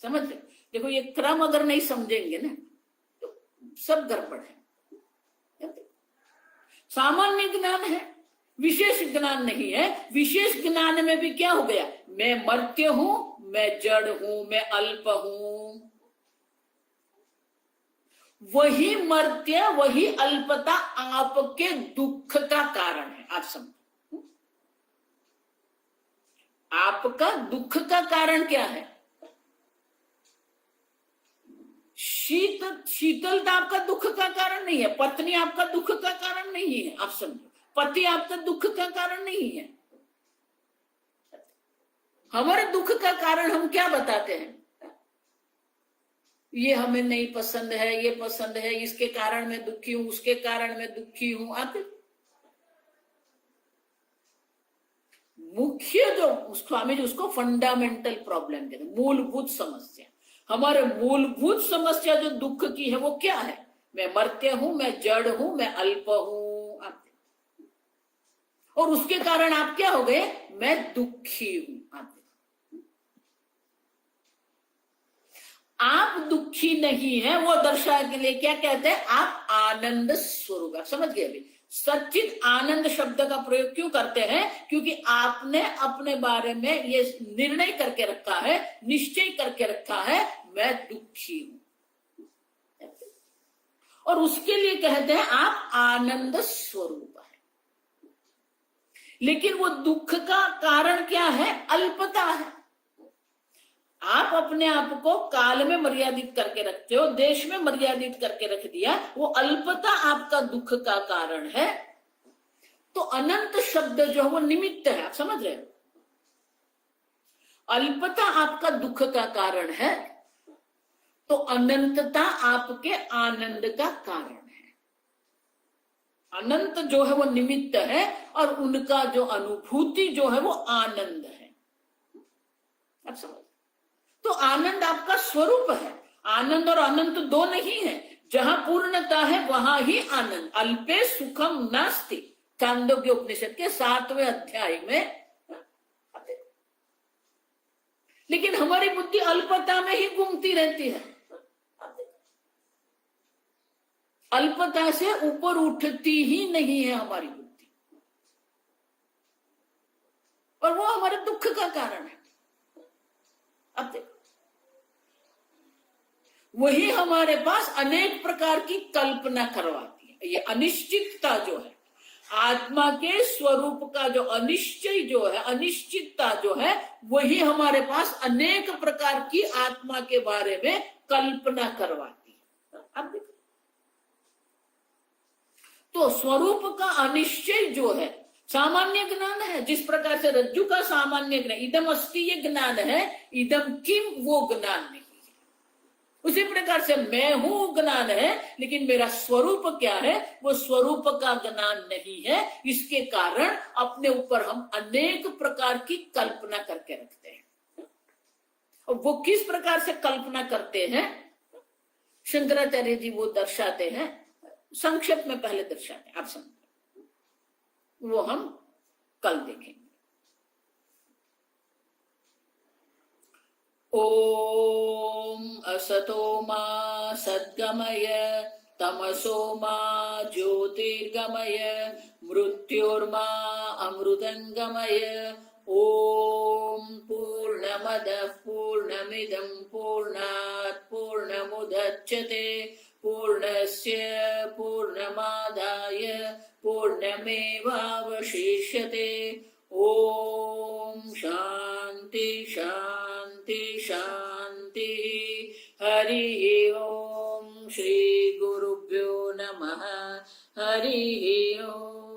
समझ रहे? देखो, ये क्रम अगर नहीं समझेंगे ना तो सब गड़बड़ है। सामान्य ज्ञान है, विशेष ज्ञान नहीं है। विशेष ज्ञान में भी क्या हो गया? मैं मर्त्य हूं, मैं जड़ हूं, मैं अल्प हूं। वही मर्त्य, वही अल्पता आपके दुख का कारण है। आप समझो, आपका दुख का कारण क्या है? शीतलता आपका दुख का कारण नहीं है, पत्नी आपका दुख का कारण नहीं है। आप समझो, पति आपका दुख का कारण नहीं है। हमारे दुख का कारण हम क्या बताते हैं? ये हमें नहीं पसंद है, ये पसंद है, इसके कारण मैं दुखी हूं, उसके कारण मैं दुखी हूं। आप मुख्य जो स्वामी जी उसको फंडामेंटल प्रॉब्लम कहते हैं, मूलभूत समस्या। हमारे मूलभूत समस्या जो दुख की है वो क्या है? मैं मर्त्य हूं, मैं जड़ हूं, मैं अल्प हूं। और उसके कारण आप क्या हो गए? मैं दुखी हूं। आप दुखी नहीं है, वो दर्शाने के लिए क्या कहते हैं? आप आनंद स्वरूप। समझ गए? अभी सच्चित आनंद शब्द का प्रयोग क्यों करते हैं? क्योंकि आपने अपने बारे में ये निर्णय करके रखा है, निश्चय करके रखा है, मैं दुखी हूं, और उसके लिए कहते हैं आप आनंद स्वरूप है। लेकिन वो दुख का कारण क्या है? अल्पता है। आप अपने आप को काल में मर्यादित करके रखते हो, देश में मर्यादित करके रख दिया, वो अल्पता आपका दुख का कारण है। तो अनंत शब्द जो है वो निमित्त है। आप समझ रहे हो? अल्पता आपका दुख का कारण है, तो अनंतता आपके आनंद का कारण है। अनंत जो है वो निमित्त है, और उनका जो अनुभूति जो है वो आनंद है। आप समझ? तो आनंद आपका स्वरूप है। आनंद और अनंत दो नहीं है। जहां पूर्णता है वहां ही आनंद। अल्पे सुखम नास्ति, छांदोग्य उपनिषद के 7वें अध्याय में। लेकिन हमारी बुद्धि अल्पता में ही घूमती रहती है, अल्पता से ऊपर उठती ही नहीं है हमारी बुद्धि, और वो हमारे दुख का कारण है। अब देखो, वही हमारे पास अनेक प्रकार की कल्पना करवाती है। ये अनिश्चितता जो है, आत्मा के स्वरूप का जो अनिश्चय जो है, अनिश्चितता जो है, वही हमारे पास अनेक प्रकार की आत्मा के बारे में कल्पना करवाती है। अब देखो, तो स्वरूप का अनिश्चय जो है सामान्य ज्ञान है। जिस प्रकार से रज्जु का सामान्य ज्ञान इदम अस्ति ये ज्ञान है, इदम किम वो ज्ञान नहीं है। उसी प्रकार से मैं हूं ज्ञान है, लेकिन मेरा स्वरूप क्या है वो स्वरूप का ज्ञान नहीं है। इसके कारण अपने ऊपर हम अनेक प्रकार की कल्पना करके रखते हैं। और वो किस प्रकार से कल्पना करते हैं, शंकराचार्य जी वो दर्शाते हैं, संक्षेप में पहले दर्शाते हैं, आप समझ, वो हम कल देखेंगे। ओम असतो मा सद्गमय तमसो मा ज्योतिर्गमय मृत्योर्मा अमृतंगमय। ओम पूर्णमदः पूर्णमिदं पूर्णात् पूर्णमुदच्यते पूर्णस्य पूर्णमादाय पूर्णमेवावशिष्यते। ओम शांति शांति शांति। हरि ओम। श्री गुरुभ्यो नमः। हरि ओम।